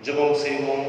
ஜெபம் செய்வோம்.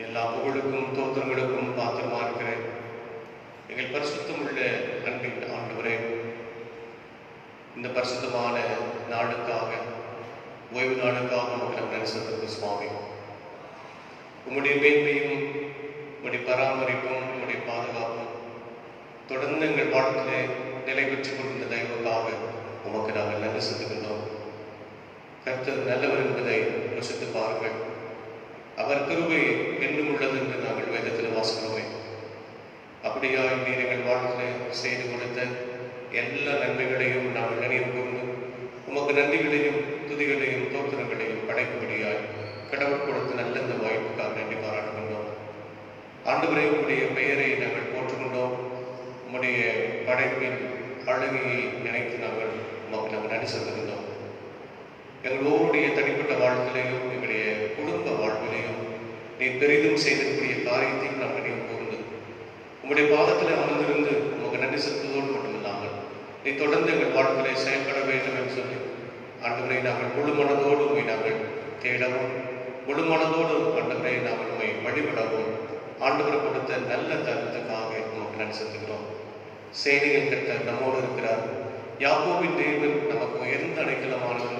எல்லா புகழுக்கும் தோத்திரங்களுக்கும் பாத்திரமா இருக்கிறேன் எங்கள் பரிசுத்தமுள்ள அன்பின் ஆண்டவரே, இந்த பரிசுத்தமான நாளுக்காக, ஓய்வு நாளுக்காக நமக்கு நம்ம நன்றி சுவாமி. உம்முடைய மேன்மையும் உம்முடைய பராமரிப்பும் உம்முடைய பாதுகாப்பும் தொடர்ந்து எங்கள் வாழ்க்கையிலே நிலை பெற்றுக் கொண்டிருந்த தெய்வக்காக உமக்கு நாங்கள் நன்றி செலுத்துகின்றோம். கர்த்தர் நல்லவர் என்பதை யோசித்து பாருங்கள். அவர் கிருபை என்றும் உள்ளது என்று நாங்கள் வேதத்தில் வாசிக்கிறோமே. அப்படியாய் நீர் எங்கள் வாழ்க்கையிலே செய்து கொடுத்த எல்லா நன்மைகளையும் நாங்கள் நினைவு கூர்ந்து உமக்கு நன்றிகளையும் துதிகளையும் தோத்திரங்களையும் படைக்கும்படியாய் கடவுள் கொடுத்த நல்ல இந்த வாய்ப்புக்காக நன்றி பாராட்டுகின்றோம். ஆண்டவரே, உம்முடைய பெயரை நாங்கள் போற்றுகின்றோம். உம்முடைய படைப்பின் அழகையை நினைத்து நாங்கள் நன்றி செலுத்துகின்றோம். எங்கள் ஒவ்வொருடைய தனிப்பட்ட வாழ்க்கையிலையும் எங்களுடைய குடும்ப வாழ்விலையும் நீ பெரிதும் செய்திருக்கூடிய காரியத்தையும் நாங்கள் நினைவு கூர்ந்து உங்களுடைய பாதத்தில் அமர்ந்திருந்து உமக்கு நன்றி செலுத்துவதோடு மட்டுமில்லாமல் நீ தொடர்ந்து எங்கள் வாழ்க்கையை செயல்பட வேண்டும் என்று சொல்லி ஆண்டவரை நாங்கள் முழு மனதோடு உண்மை நாங்கள் தேடவும், முழு மனதோடு ஆண்டவரை நாங்கள் உண்மை வழிபடவும் ஆண்டவர் கொடுத்த நல்ல தருணத்துக்காக உமக்கு நன்றி செலுத்துகிறோம். சேனையில் கர்த்தர் நம்மோடு இருக்கிறார். யாக்கோபின் தேவன் நமக்கு உயர்ந்த அடைக்கலமானது.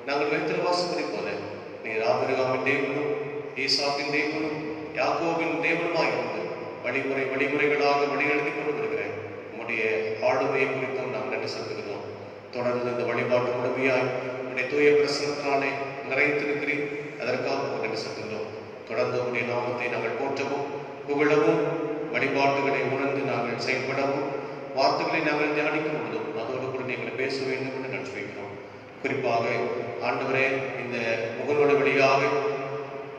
நாங்கள் வேதத்தில் வாசிப்பதை போல நீர் ஆபிரகாமின் தேவனும் ஈசாக்கின் தேவனும் யாக்கோபின் தேவனுமாயிருந்து வழிமுறைகளாக வழிநடத்தி கொண்டு வருகிறேன். உம்முடைய ஆளுமையை குறித்தும் நாம் நன்றி செலுத்துகிறோம். தொடர்ந்து இந்த வழிபாட்டு முழுமையாய் உடைய தூய பிரசனத்தினாலே நிறைந்திருக்கிறேன். அதற்காக நன்றி செலுத்துகிறோம். தொடர்ந்து உடைய நாமத்தை நாங்கள் போற்றவும், புகழவும், வழிபாட்டுகளை உணர்ந்து நாங்கள் செயல்படவும், வார்த்தைகளை நாங்கள் தியானிக்க முடியும். அதோடு கூட நீங்கள் பேச வேண்டும் என்று நன்றி வைக்கிறோம். குறிப்பாக ஆண்டவரே, இந்த முகநூல் வழியாக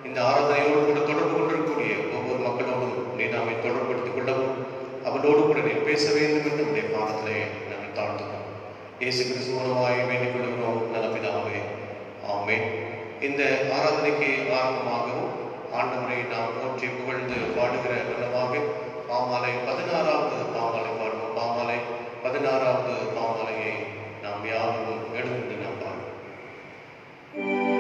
இந்த ஆராதனையோடு கூட தொடர்பு கொண்டிருக்கக்கூடிய ஒவ்வொரு மக்களோடும் நீ நாமை தொடர்புபடுத்திக் கொள்ளவும், அவனோடு கூட நீ பேச வேண்டும் என்று உடைய பாதத்திலே நாங்கள் தாழ்த்துவோம். இயேசு கிறிஸ்து மூலமாய் வேண்டிக் கொள்கிறோம் நல்ல பிதாவே, ஆமென். இந்த ஆராதனைக்கு ஆரம்பமாகவும் ஆண்டவரை நாம் போற்றி புகழ்ந்து பாடுகிற வண்ணமாக பாமாலை 16வது பாமாலை பாடுவோம். பாமாலை 16வது பாமாலையை நாம் யாரும் எழுந்து நாம் பாடுவோம். Thank you.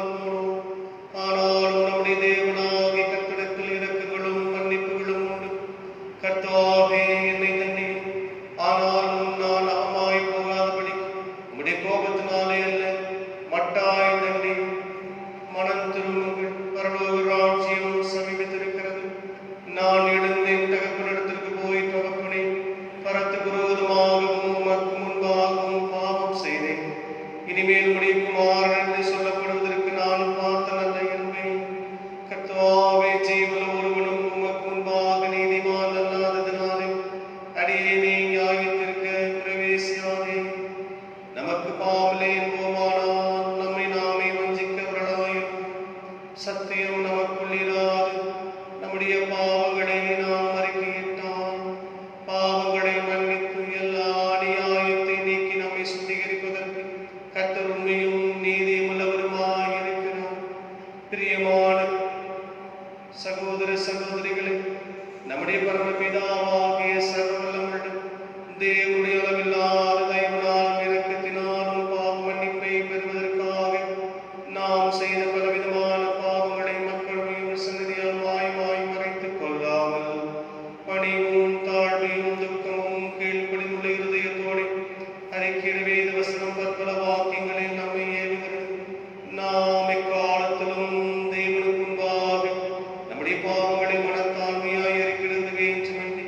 இல்லாமல் போனோம். ஆனாலும் நம்முடைய தேவனாகிய கர்த்தரிடத்தில் இரக்கங்களும் மன்னிப்புகளும் உண்டு. கர்த்தாவே, என்னை தண்டியும். ஆனாலும் நான் அகமாய் போகாதபடி உம்முடைய கோபத்தினாலே அல்ல, மட்டாய் தண்டியும். மனம் திரும்புங்கள், பரலோக ராஜ்யம் சமீபித்திருக்கிறது. நான் எழுந்தேன் தகப்பனிடத்திற்கு போய், தகப்பனே, பரத்துக்கு விரோதமாகவும் உமக்கு முன்பாகவும் பாவம் செய்தேன். இனிமேல் உம்முடைய குமாரன் என்று சொல்லப்படுவதற்கு நான் பார்த்த நல்ல என்பேன். கர்த்தாவே, ஜீவனுள்ள ஒருவனும் உமக்கு முன்பாக நீதிமான் அல்லாததினாலே அடியேனை நியாயத்திற்கு பிரவேசியாதே. நமக்கு பாவலே என்போமானால் நம்மை நாமே வஞ்சிக்கவர்களாயும் சத்தியம் நமக்குள் இராது. நம்முடைய பாவங்களை நாம் அறிக்கையிட்டால் பாவங்களை மன்னித்து எல்லா அநியாயத்தை நீக்கி நம்மை சுத்திகரிப்பதற்கு கர்த்தர் உண்மையும் நீதியும் உள்ளவருமாய் இருக்கிறார். பிரியமான சகோதர சகோதரிகளே, நம்முடைய பரமபிதாவாகிய சர்வவல்லமையுள்ள தேவனுடைய அளவில்லாத தயவினாலும் இரக்கத்தினாலும் பாவ மன்னிப்பை பெறுவதற்காக நாம் செய்த பலவிதமான பாவங்களை மக்களுடைய சன்னதியால் மாயமாய் மறைத்துக் கொள்ளாமல் பணிவும் தாழ்மையும் துக்கமும் கீழ்ப்படிவுள்ள இருதயத்தோடு அறிக்கையிட வேத வசனம் பற்பல வாக்கியங்களில் நம்மை ஏவுகிறது. நாம் எக்காலத்திலும் தேவனுக்கு முன்பாக நம்முடைய பாவங்களை மனத்தாழ்மையாய் அறிக்கிறது வேண்டுமென்றி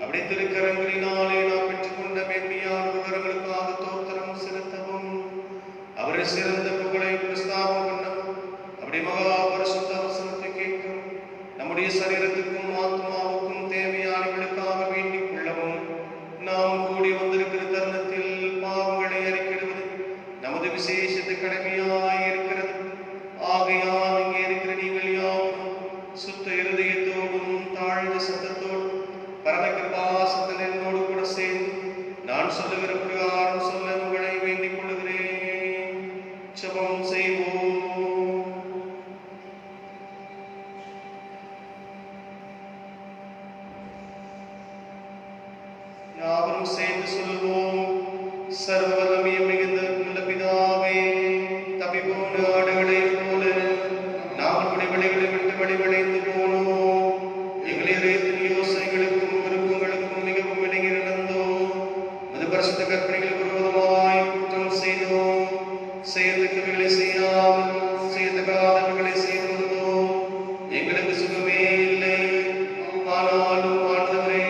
அப்படி திருக்கரங்களினாலே நாம் பெற்றுக்கொண்ட மேன்மையான விவரங்களுக்காக தோத்திரம் செலுத்தவும், அவரை சிறந்த புகழை பிரஸ்தாபம் பண்ணவும், அப்படி மகா பரிசுத்த வசனத்தை கேட்கவும், நம்முடைய சரீரத்துக்கும் ஆத்மாவுக்கும் தேவையானவர்களுக்காக வேண்டிக் கொள்ளவும் நாம் கூடி வந்திருக்கிற தருணத்தில் பாவங்களை அறிக்கிடுவது நமது விசேஷத்து கடமையாய் இருக்கிறது. ஆகையால் இங்கே இருக்கிற நீங்கள் யாவரும் சுத்த இருதயத்தோடும் தாழ்ந்த சத்தத்தோடும் பரமகிருபாசத்தில் என்னோடு கூட சேர்ந்து நான் சொல்லுகிற பிரகாரம் சொல்ல உங்களை வேண்டிக் கொள்கிறேன். ஜெபம் செய்வோம். யாவரும் சேர்ந்து சொல்லுவோம். சர்வவல்லமையும் மிகுந்த நல்ல பிதாவே, தப்பிப்போன ஆடுகளை போல நாங்கள் வழிகளை விட்டு வழிவடைந்து போனோம். எங்களை யோசனைகளுக்கும் விருப்பங்களுக்கும் மிகவும் இணங்கி நடந்தோம். அது பரிசுத்த கற்பனைகள் விரோதமாய் குற்றம் செய்தோம். செய்யத்தக்கவைகளை செய்யாமல் செய்யத்தக்காதவர்களை செய்து வந்தோம். எங்களுக்கு சுகமே இல்லை. ஆனாலும் ஆண்டவரே,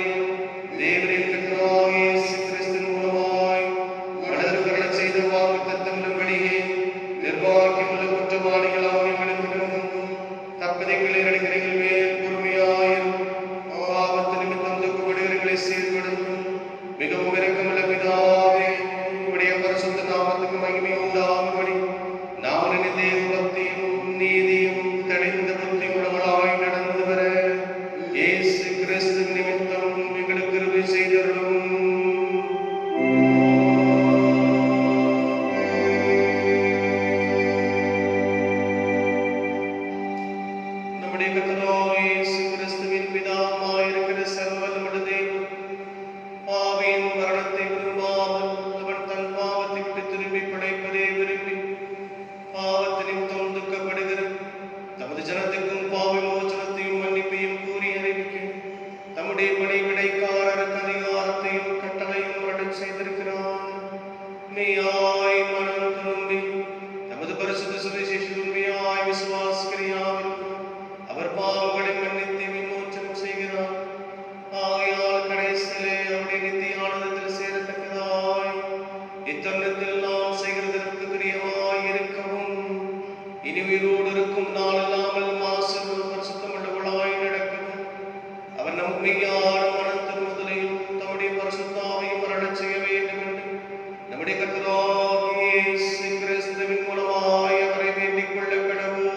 தேவரின் கர்த்தராகிய இயேசு கிறிஸ்துவின் மூலமாய் மனிதர்களை செய்த வாக்குத்தத்தங்களின்படியே நிர்வாகியுள்ள குற்றவாளிகளாக எங்களுக்கு தப்பதைகளை நடிகர்கள் மேல் பொறுமையாயும் பாவத்து நிமித்தம் துக்கப்படுகிறவர்களை சீர்படுத்தும் மிகவும் இரக்கமுள்ள பிதாவே, உம்முடைய பரிசுத்த நாமத்துக்கு மகிமை உண்டாகும்படி நாம் தேவ பக்தியும் நீதியும் தெளிந்த புத்தி உள்ளவர்களாய் நடந்து வர இயேசு கிறிஸ்து நிமித்தம் எங்களுக்கு கிருபை செய்தருளும். நம்முடைய கர்த்தராகிய இயேசு கிறிஸ்துவின் பிதாவாயிருக்கிற சர்வவல்லமையுள்ள தேவன் பாவியின் மரணத்தை விரும்பாமல் அவன் தன் பாவத்தை விட்டு திரும்பி படைப்பதை விரும்பி பாவத்தை நிமித்தம் துக்கப்படுகிற தமது ஜனத்துக்கும் பாவ மோசனத்தையும் மன்னிப்பையும் கூறி அறிவிக்க தம்முடைய பணிவிடைக்காரருக்கு அதிகாரத்தையும் கட்டளையும் அருள் செய்திருக்கிறார். மெய்யாய் மனம் திரும்பி தமது பரிசுத்த சுவிசேஷ உண்மையாய் விசுவாசிக்கிறியாவில் அவர் பாவங்களை மன்னித்து விமோசனம் செய்கிறார். ஆகையால் கடைசியிலே அவருடைய நித்திய ஆனந்தத்தில் சேரத்தக்கதாய் இத்தருணத்தில் நாம் செய்கிறதற்கு பிரியமாய் இருக்கவும், இனி உயிரோடு இருக்கும் நாள் இல்லாமல் மாசு பரிசுத்தமுள்ளவளாய் நடக்கவும், அவர் நம் மெய்யான மனம் திரும்புதலையும் தம்முடைய பரிசுத்தாவையும் அருளச் செய்ய வேண்டும் என்று நம்முடைய கர்த்தராகிய இயேசு கிறிஸ்துவின் மூலமாய் அவரை வேண்டிக் கொள்ள கடவோம்.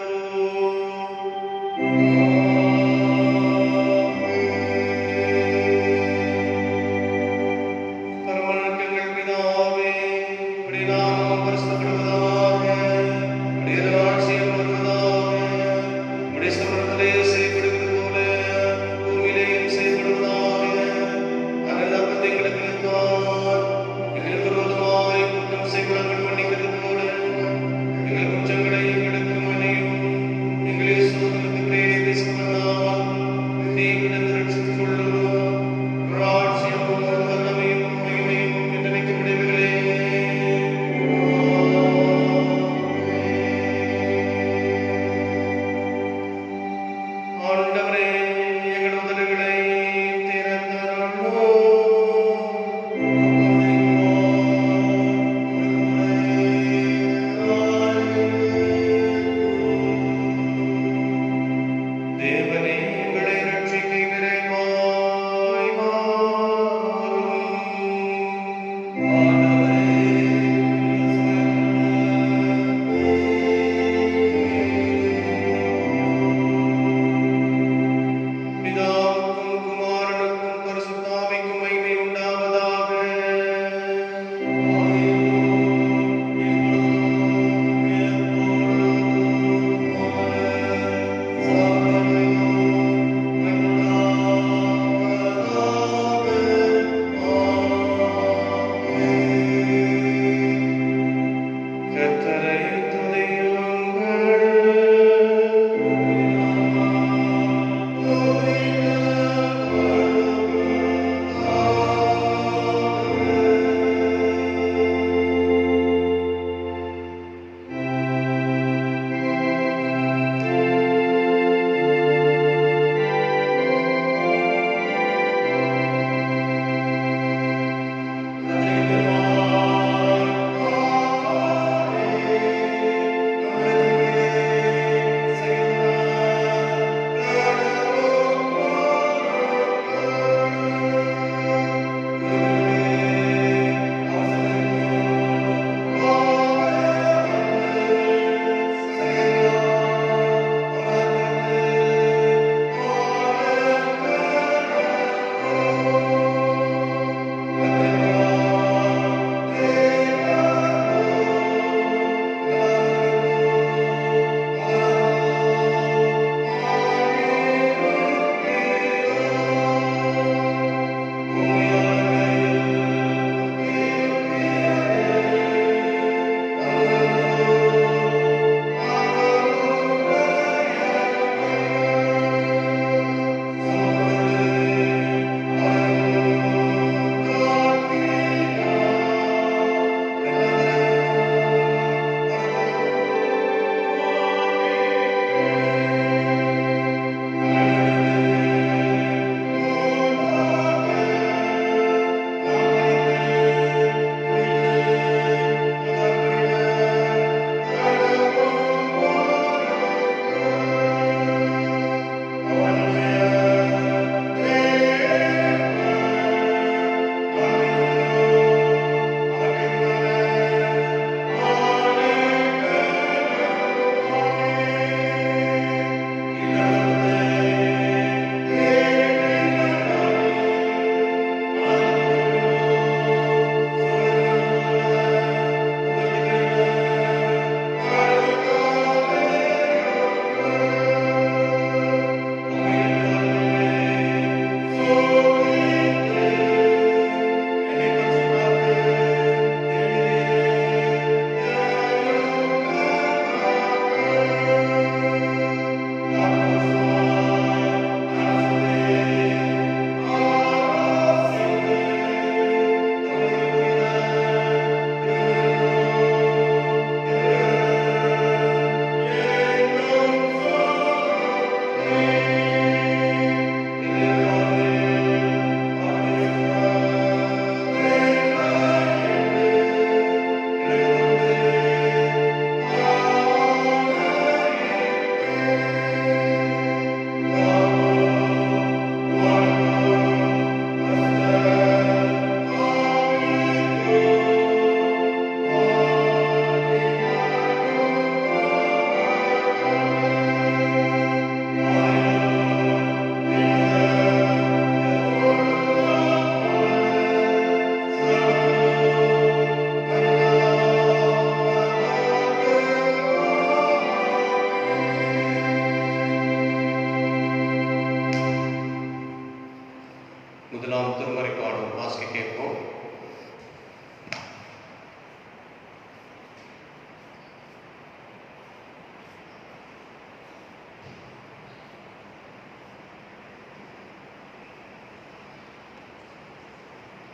எங்களுக்கு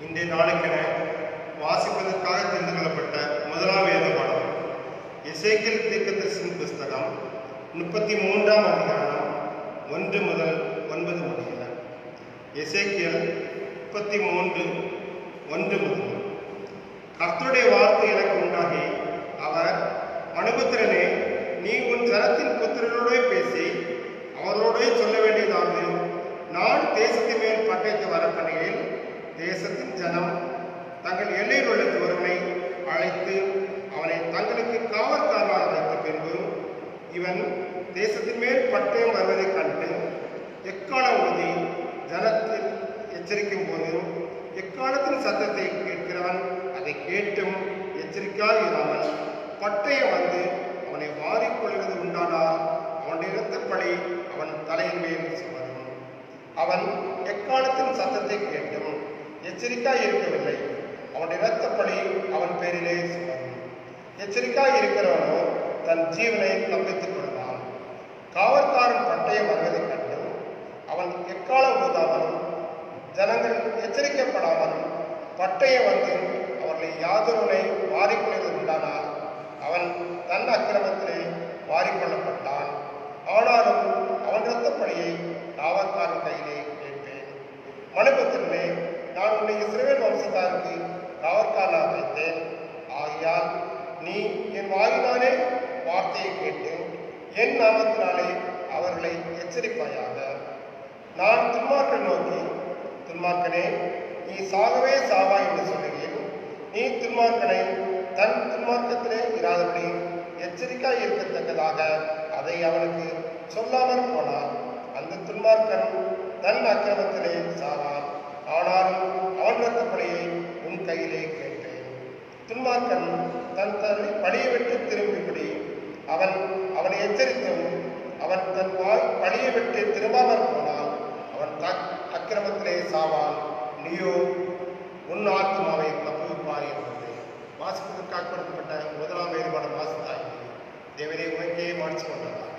இன்றைய நாளுக்கென வாசிப்பதற்காக தெரிந்து கொள்ளப்பட்ட முதலாம் வேத பாடம் எசேக்கியேல் தீர்க்கதரிசியின் புஸ்தகம் 33ஆம் அதிகாரம் 1 முதல் 9 முடிய. எசேக்கியேல் 33:1 முதல். கர்த்தருடைய வார்த்தை எனக்கு உண்டாகி, அவர், மனுபுத்திரனே, நீ உன் ஜனத்தின் புத்திரரோடே பேசி அவரோடே சொல்ல வேண்டியதாவது, நான் தேசத்தின் மேல் பட்டயத்தை வரப்பண்ணையில் தேசத்தின் ஜனம் தங்கள் எல்லையில் உள்ள ஒருவனை அழைத்து அவனை தங்களுக்கு காவற்காரனாக வைத்த பின்பு, இவன் தேசத்தின் மேல் பட்டயம் வருவதைக் கண்டு எக்காலம் ஊதி ஜனத்தில் எச்சரிக்கும் போது, எக்காலத்தின் சத்தத்தை கேட்கிறவன் அதை கேட்டும் எச்சரிக்காயிராமல் பட்டயம் வந்து அவனை வாரிக்கொள்கிறது உண்டானால் அவனுடைய இரத்தப்பழி அவன் தலையின் மேல் சுமரும். அவன் எக்காலத்தின் சத்தத்தை கேட்டும் எச்சரிக்காய் இருக்கவில்லை, அவனுடைய இரத்தப்பழி அவன் பேரிலே சுமரும். எச்சரிக்காய் இருக்கிறவனோ தன் ஜீவனை தப்பித்துக் கொள்வான். காவற்காரன் பட்டயம் வருவதைக் கண்டு அவன் எக்காலம் ஊதாமலும் ஜனங்கள் எச்சரிக்கப்படாமலும் பட்டயம் வந்து அவர்களை யாதொருவனை வாரிக்கொள்வது உண்டானால் அவன் தன் அக்கிரமத்திலே வாரிக்கொள்ளப்பட்டான். ஆனாலும் அவன் இரத்தப்பழியை காவற்காரன் கையிலே கேட்பேன். மனுபுத்திரனே, நான் உன்னை இஸ்ரவேல் வம்சத்தாருக்கு காவற்காரனாக வைத்தேன். ஆகையால் நீ என் வாயினாலே வார்த்தையை கேட்டு என் நாமத்தினாலே அவர்களை எச்சரிப்பாயாக. நான் துன்மார்க்கனை நோக்கி, துன்மார்க்கனே, நீ சாகவே சாவாய் என்று சொல்லுகிறேன். நீ துன்மார்க்கனை தன் துன்மார்க்கத்திலே இராதபடி எச்சரிக்காய் இருக்கத்தக்கதாக அதை அவனுக்கு சொல்லாமல் போனான். அந்த துன்மார்க்கன் தன் அக்கிரமத்திலே சாவான். ஆனாலும் அவன் இரத்தப்பழியை உன் கையிலே கேட்டேன். துன்மார்க்கன் தன் பழியை விட்டு திரும்பிபடி அவனை எச்சரித்தும் அவன் தன் பழியை விட்டு திரும்பாமல் போனால் அவன் அக்கிரமத்திலே சாவான். நீயோ உன் ஆத்மாவை தப்புவிப்பாய் என்பது வாசிப்பதற்காக கொடுக்கப்பட்ட முதலாம் வேறுபாடு வாசித்தாய். தேவனே, உனக்கே மாற்றி கொண்டதாக.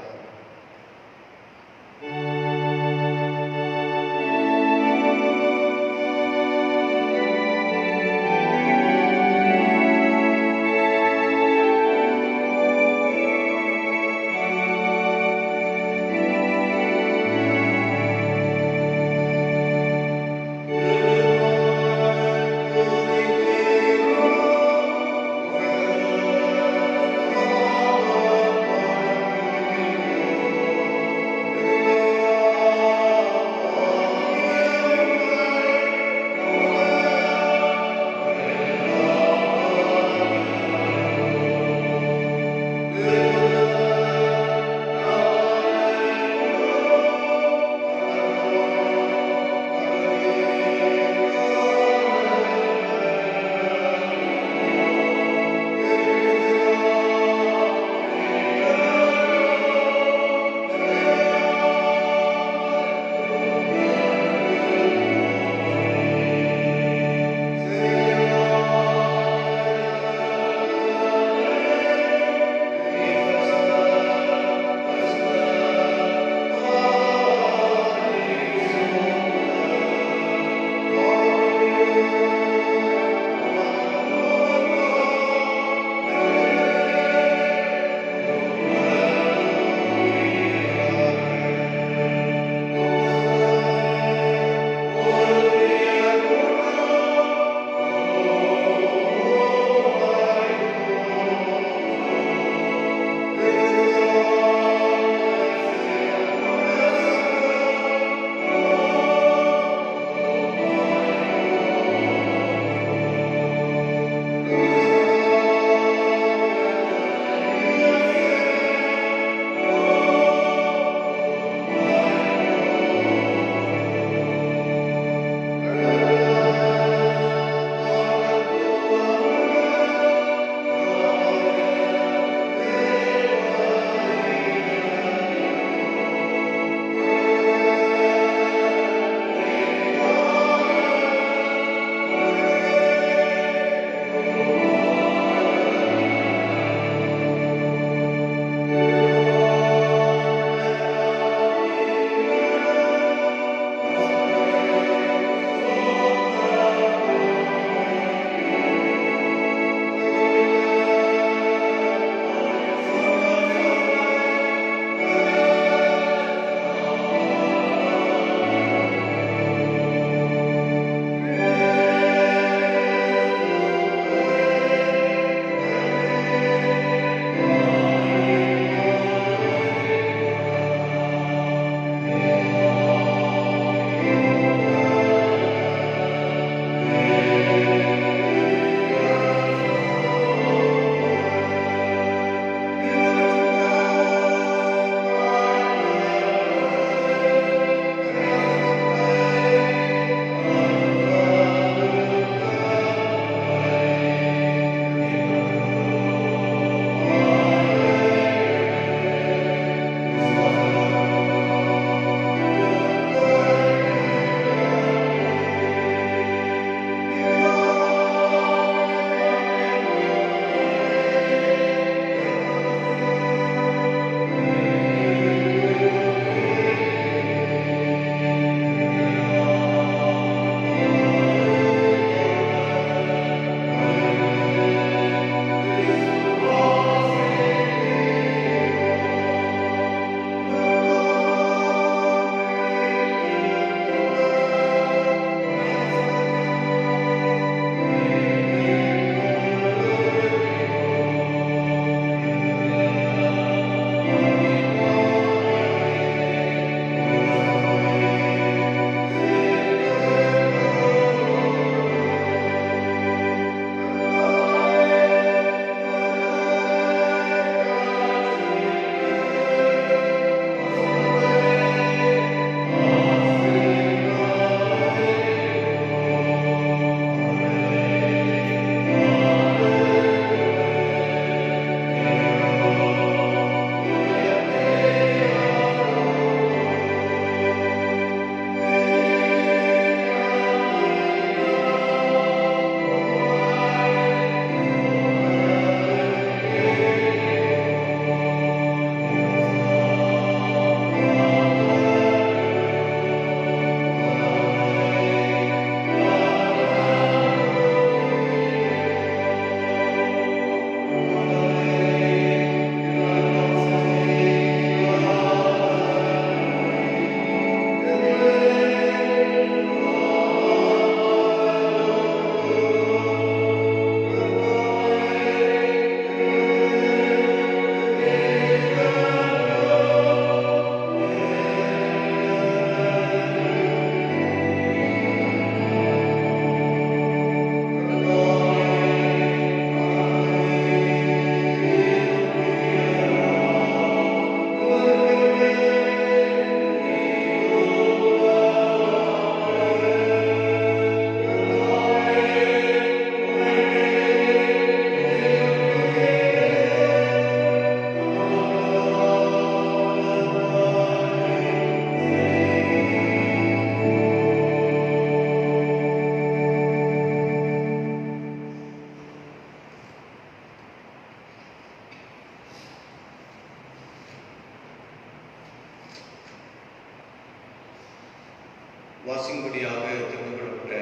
வாசிக்கும்படியாக தெரிந்து கொள்ளப்பட்ட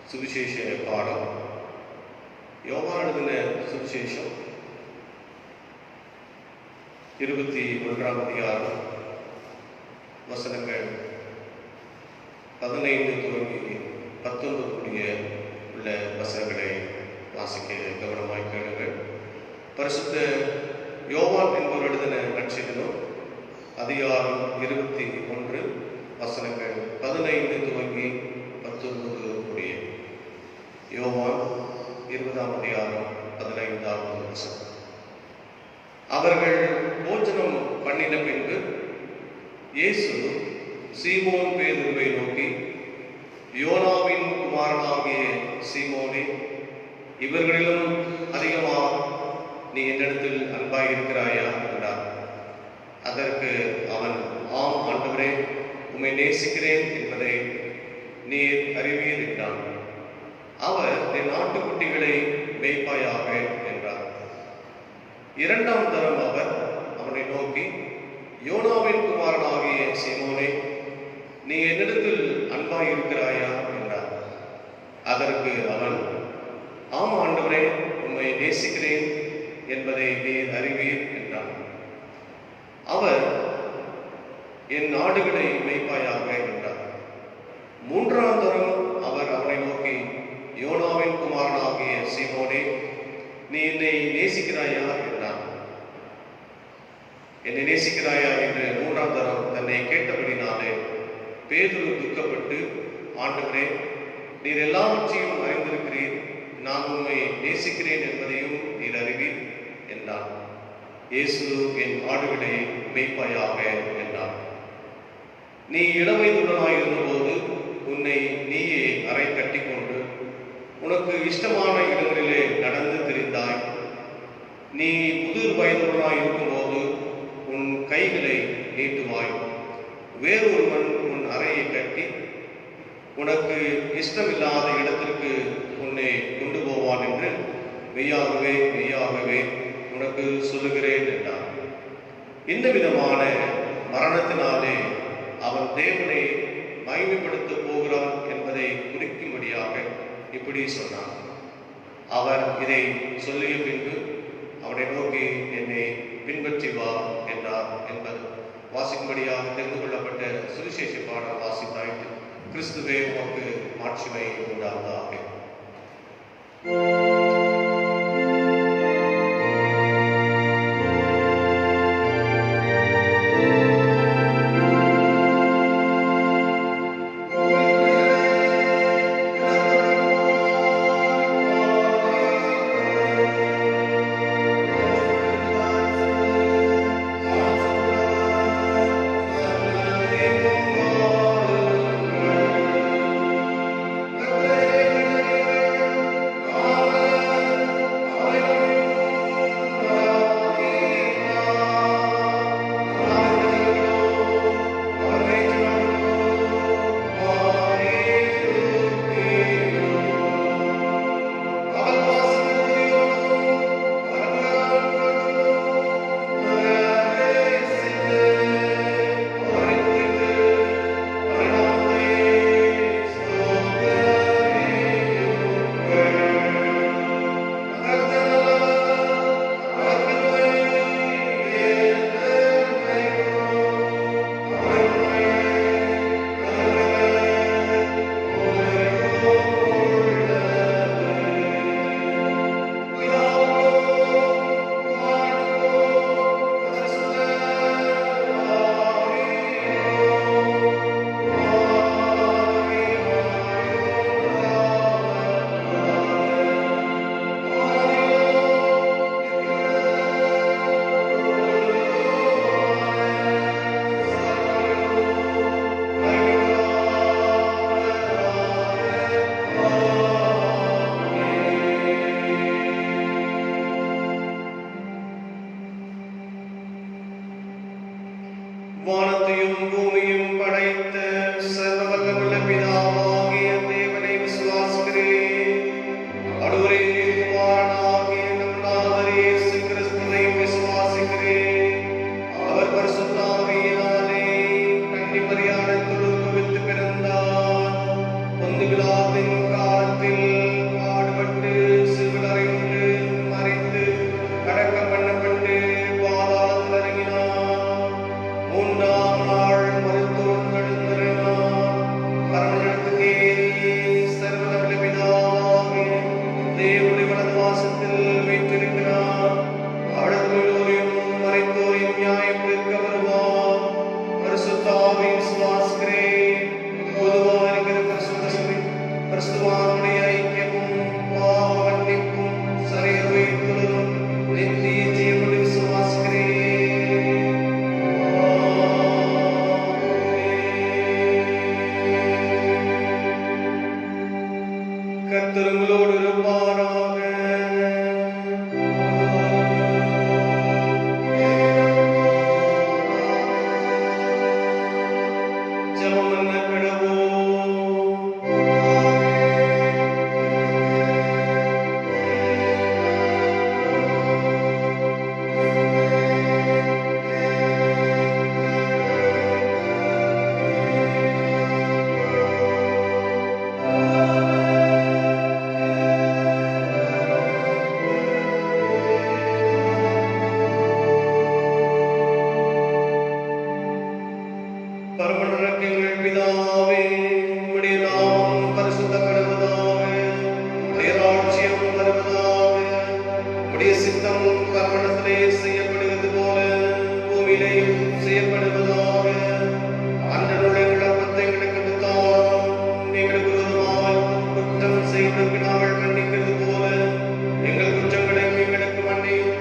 சுவிசேஷ பாடம் யோவான் எழுதின சுவிசேஷம் 21ஆம் அதிகாரம் வசனங்கள் 15 துவங்கி 19 முடிய உள்ள வசனங்களை வாசிக்க கவனமாய் கேளுங்கள். பரிசுத்த யோவான் என்பவர் எழுதின நற்செய்தியும் அதிகாரம் 21 வசனங்கள் 15 துவங்கி 19 முடிய. யோவான் 20ஆம் அதிகாரம் 15வது வசனம். அவர்கள் போஜனம் பண்ணின பின்பு இயேசு சீமோன் பேதுருவை நோக்கி, யோனாவின் குமாரனாகிய சீமோனே, இவர்களிலும் அதிகமாக நீ என்னிடத்தில் அன்பாயிருக்கிறாயா என்றார். அதற்கு அவன், ஆம் ஆண்டவரே, உம்மை நேசிக்கிறேன் என்பதை நீர் அறிவீர் என்றான். அவர், என் ஆட்டுக்குட்டிகளை மேய்ப்பாயாக என்றார். இரண்டாம் தரம் அவர் அவனை நோக்கி, யோனாவின் குமாரனாகிய சீமோனே, நீ என்னிடத்தில் அன்பாயிருக்கிறாயா என்றார். அதற்கு அவன், ஆம் ஆண்டவரே, உம்மை நேசிக்கிறேன் என்பதை நீர் அறிவீர் என்றான். அவர், என் ஆடுகளை மேய்ப்பாயாக என்றார். மூன்றாம் தரம் அவர் அவனை நோக்கி, யோனாவின் குமாரனாகிய சீமோனே, நீ என்னை நேசிக்கிறாயா என்றான். என்னை நேசிக்கிறாயா என்று மூன்றாம் தரம் தன்னை கேட்டபடினாலே பேதுரு துக்கப்பட்டு, ஆண்டவரே, நீர் எல்லாவற்றையும் அறிந்திருக்கிறீர், நான் உம்மை நேசிக்கிறேன் என்பதையும் நீர் அறிவீர் என்றான். இயேசு, என் ஆடுகளை மேய்ப்பாயாக என்றார். நீ இளமையுடனாயிருந்தபோது உன்னை நீயே அறை கட்டிக்கொண்டு உனக்கு இஷ்டமான இடங்களிலே நடந்து திரிந்தாய். நீ முதிர் வயதுடனாயிருக்கும்போது உன் கைகளை நீட்டுவாய். வேறொருவன் உன் அறையை கட்டி உனக்கு இஷ்டமில்லாத இடத்திற்கு உன்னை கொண்டு போவான் என்று மெய்யாகவே மெய்யாகவே உனக்கு சொல்லுகிறேன் என்றான். இந்த விதமான மரணத்தினாலே அவன் தேவனை மகிமைப்படுத்த போகிறான் என்பதை குறிக்கும்படியாக இப்படி சொன்னான். அவர் இதை சொல்லிய பின்பு அவனை நோக்கி, என்னை பின்பற்றி வா என்றார் என்பது வாசிக்கும்படியாக தெரிந்து கொள்ளப்பட்ட சுவிசேஷ பாடல் வாசித்தாயிற்று. கிறிஸ்துவே உமக்கு மாட்சிமை உண்டாவதாக. வானத்தையும் பூமியும் படைத்த சர்வவல்லமுள்ள பிதாவாகிய தேவனை விசுவாசிக்கிறேன். அவருடைய குமாரனாகிய நம் நாதர் இயேசு கிறிஸ்துவை விசுவாசிக்கிறேன். அவர் பரிசுத்த ஆவியினாலே கன்னிமரியாளத்திலிருந்து பிறந்தார். மூன்றாம் நாள் மருத்துவம் நடந்தறினார். பரமனிடத்துக்கே சர்வவல்ல பிதாவாகிய தேவனுடைய வலது வாசத்தில் வைத்திருக்கிறார். ஆடவர்களையும் மறைத்தோரையும் நியாயம் தீர்க்க வருவார். பரிசுத்த ஆவியை விசுவாசிக்கிறேன். பொதுவாக இருக்கிற பரிசுத்த சபை, பரிசுத்தவான்களுடைய ஐக்கியமும் பாவ மன்னிப்பும் சரீர உயிர்த்தெழுதலும் நித்திய ஜீவனை விசுவாசிக்கிறேன். கர்த்தர் உங்களோடு இருப்பாராக. ஜெபம் பண்ண கிடவோம். பரமனிடத்தில் எங்கள் பிதாவே, உம்முடைய நாமம் பரிசுத்தப்படுவதாக. உம்முடைய ராஜ்யம் வருவதாக. உம்முடைய சித்தம் பரமனிடத்திலே செய்யப்படுவது போல பூமியிலேயும் செய்யப்படுவதாக. அன்றனுடைய குழப்பத்தை எங்களுக்கு தாரும். எங்களுக்கு விரோதமாய் குற்றம் செய்தவர்களுக்கு நாங்கள் மன்னிக்கிறது போல எங்கள் குற்றங்களை எங்களுக்கு மன்னியும்.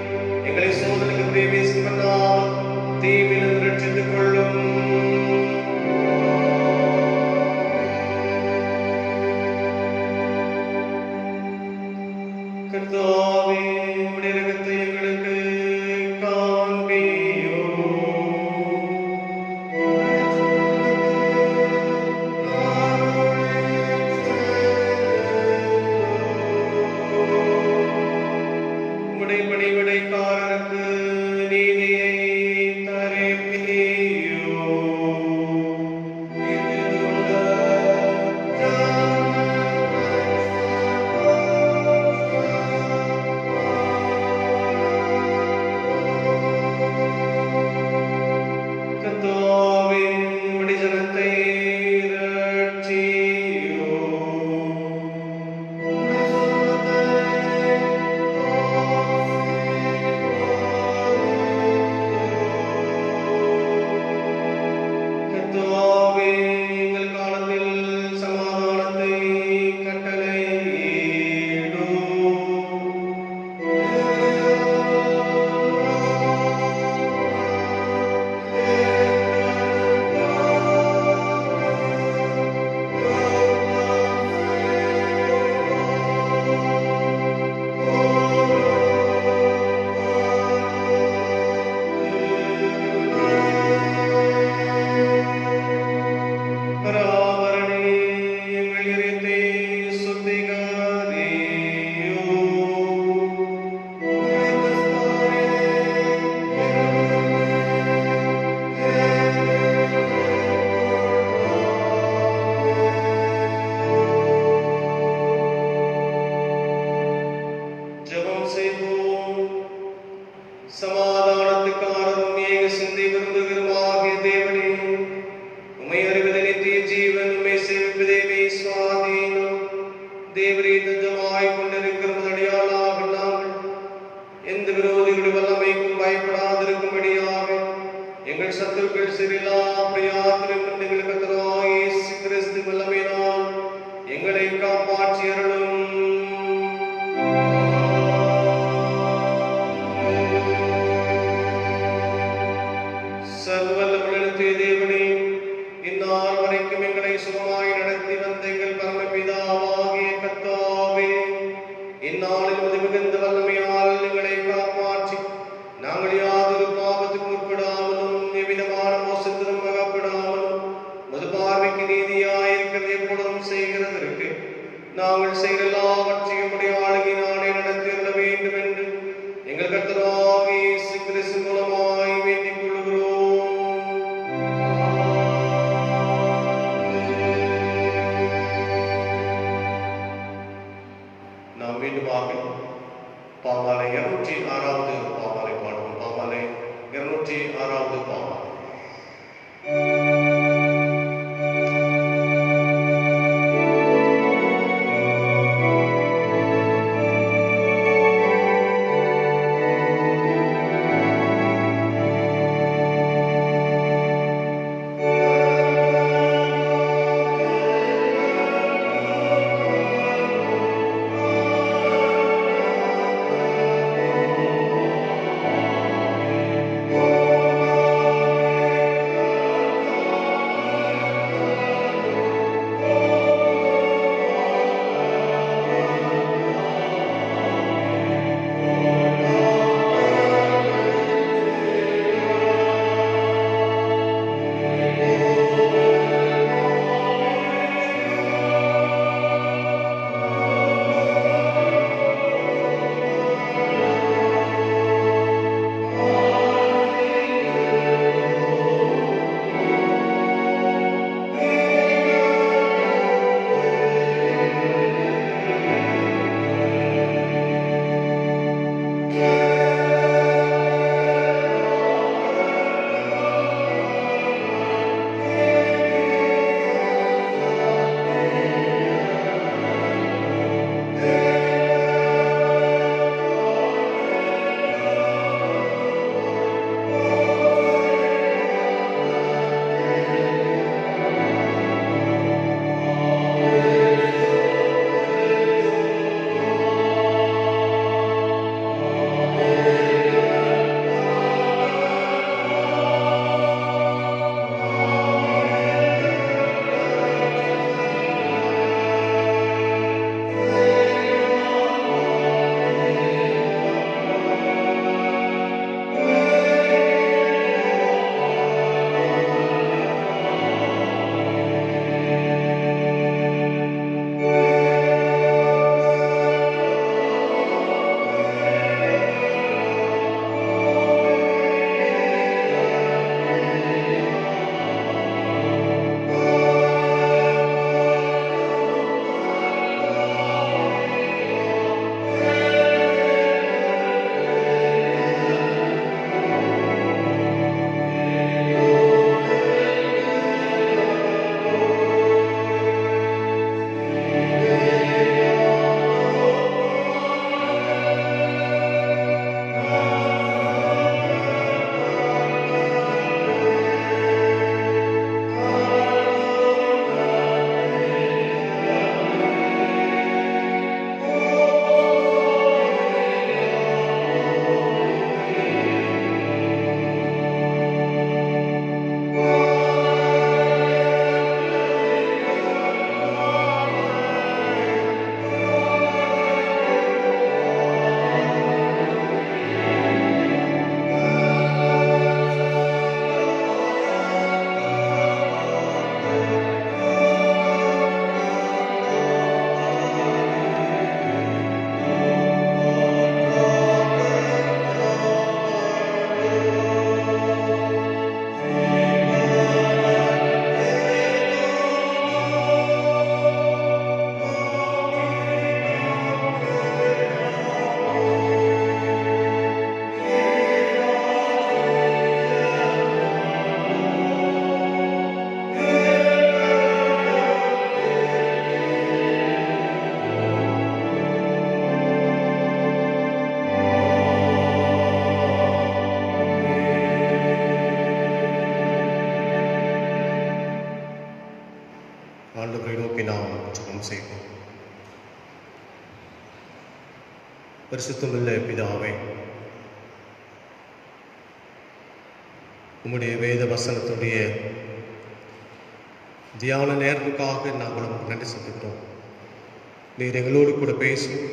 எங்களை சோதனைக்கு பிரவேசிக்க பண்ணாமல் தீவிலிருந்து ரட்சித்துக் கொள்ளும். கர்த்தாவே, உம்முடைய இரக்கத்தை எங்களுக்கு காண்பியும். உம்முடைய பணிவிடைக்காரருக்கு நீதியை தரிப்பியும். கர்த்தாவே, உம்முடைய ஜனத்தை இரட்சியும். கர்த்தாவே, எங்கள் காலத்தில் சமாதானத்தை கட்டளையிடும். பராபரனே, எங்கள் இதயத்தை சுத்திகரியும். ஜெபம் செய்வோம். சமாதானத்துக்காரரும் ஏக சிந்தை விரும்புகிறோமாகிய தேவனே, உம்மை அறிவது நித்திய ஜீவன், உம்மை சேவிப்பதே சுவாதீனம். தேவரே தஞ்சமாய் கொண்டிருக்கிறது அடியாளாக நாங்கள் எந்த விரோதிகளுடைய வல்லமைக்கும் பயப்படாதிருக்கும்படியாக எங்கள் சத்துருக்கள் சிறிலா பிரியாத்திரம் எங்கள் கர்த்தராகிய இயேசு கிறிஸ்து வல்லமையினால் எங்களை காப்பாற்றி அருளும். சர்வவல்லமையுள்ள தேவனே, இந்நாள் வரைக்கும் எங்களை சுகமாய் நடத்தி வந்த எங்கள் பரமபிதாவாகிய கர்த்தாவே, இந்நாளில் உமது மிகுந்த வல்லமையால் எங்களை காப்பாற்றி நாங்கள் யாதொரு பாவத்துக்கு உட்படாமலும் எவ்விதமான மோசத்திலும் அகப்படாமலும் உமது பார்வைக்கு நீதியாயிருக்கிறது எப்பொழுதும் செய்கிறதற்கு நாங்கள் செய்கிற எல்லாவற்றையும் உடைய ஆளுகையினாலே நடத்தி வர வேண்டும் என்று எங்கள் கர்த்தராகிய இயேசு கிறிஸ்து மூலமாய் வேண்டிக் கொள்கிறோம். நாம் மீண்டுமாக பாமாலை 206வது பாமாலை பாடுவோம். பாமாலை 206வது பாமாலை. ஆண்டவரை நோக்கி நாம் ஜெபம் செய்வோம். பரிசுத்தமுள்ள பிதாவே, உம்முடைய வேத வசனத்துடைய தியான நேரத்துக்காக நாங்களும் நன்றி செலுத்துகிறோம். நீர் எங்களோடு கூட பேசும்,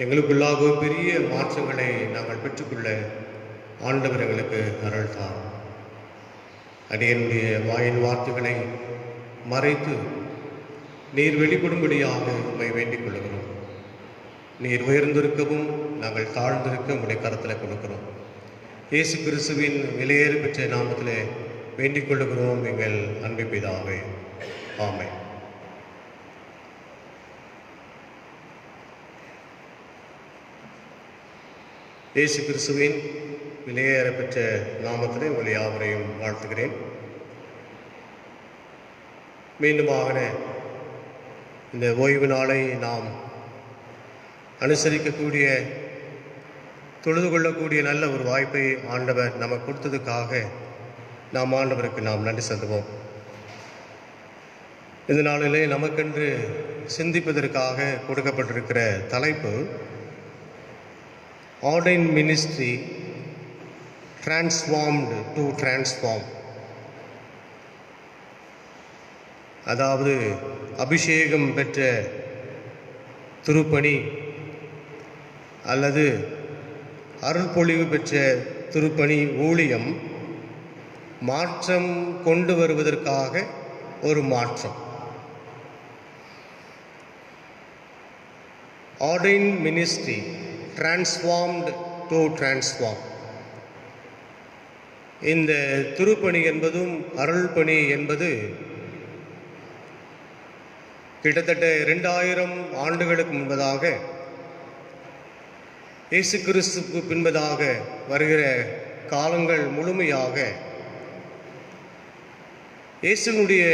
எங்களுக்குள்ளாக பெரிய மாற்றங்களை நாங்கள் பெற்றுக்கொள்ள ஆண்டவர் எங்களுக்கு அருள்தார். அடியனுடைய வாயின் வார்த்தைகளை மறைத்து நீர் வெளிப்படும்படியாக உம்மை வேண்டிக் கொள்கிறோம். நீர் உயர்ந்திருக்கவும் நாங்கள் தாழ்ந்திருக்க உம்முடைய கரத்தில் கொடுக்கிறோம். இயேசு கிறிஸ்துவின் விலையேறு பெற்ற நாமத்திலே வேண்டிக் கொள்ளுகிறோம் எங்கள் அன்பு பிதாவே, ஆமென். இயேசு கிறிஸ்துவின் விலையேற பெற்ற நாமத்திலே உங்களை யாவரையும் வாழ்த்துகிறேன். மீண்டுமாக இந்த ஓய்வு நாளை நாம் அனுசரிக்கக்கூடிய, தொழுது கொள்ளக்கூடிய நல்ல ஒரு வாய்ப்பை ஆண்டவர் நமக்கு கொடுத்ததுக்காக நாம் ஆண்டவருக்கு நாம் நன்றி செலுத்துவோம். இந்த நாளிலே நமக்கென்று சிந்திப்பதற்காக கொடுக்கப்பட்டிருக்கிற தலைப்பு ordained ministry transformed to transform. அதாவது அபிஷேகம் பெற்ற திருப்பணி அல்லது அருள்பொழிவு பெற்ற திருப்பணி ஊழியம் மாற்றம் கொண்டு வருவதற்காக ஒரு மாற்றம். Ordained ministry transformed to transform. இந்த திருப்பணி என்பதும் அருள் பணி என்பது கிட்டத்தட்ட 2000 ஆண்டுகளுக்கு முன்பதாக இயேசு கிறிஸ்துவுக்கு பின்பதாக வருகிற காலங்கள் முழுமையாக இயேசுனுடைய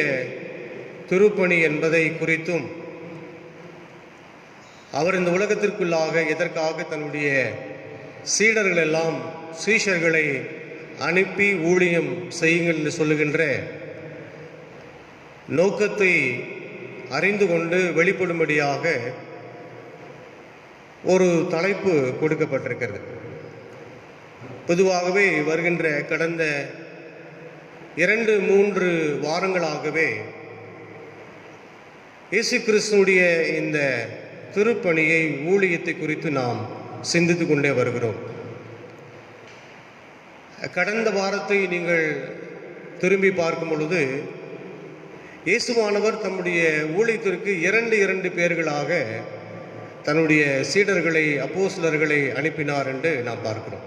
திருப்பணி என்பதை குறித்தும், அவர் இந்த உலகத்திற்குள்ளாக எதற்காக தன்னுடைய சீடர்கள் எல்லாம் சீஷர்களை அனுப்பி ஊழியம் செய்யுங்கள் என்று சொல்லுகின்ற நோக்கத்தை அறிந்து கொண்டு வெளிப்படும்படியாக ஒரு தலைப்பு கொடுக்கப்பட்டிருக்கிறது. பொதுவாகவே வருகின்ற கடந்த 2-3 வாரங்களாகவே இயேசு கிறிஸ்துவுடைய இந்த திருப்பணியை, ஊழியத்தை குறித்து நாம் சிந்தித்து கொண்டே வருகிறோம். கடந்த வாரத்தை நீங்கள் திரும்பி பார்க்கும் பொழுது இயேசுவானவர் தம்முடைய ஊழியத்திற்கு 2 பேர்களாக தன்னுடைய சீடர்களை, அப்போஸ்தலர்களை அனுப்பினார் என்று நாம் பார்க்கிறோம்.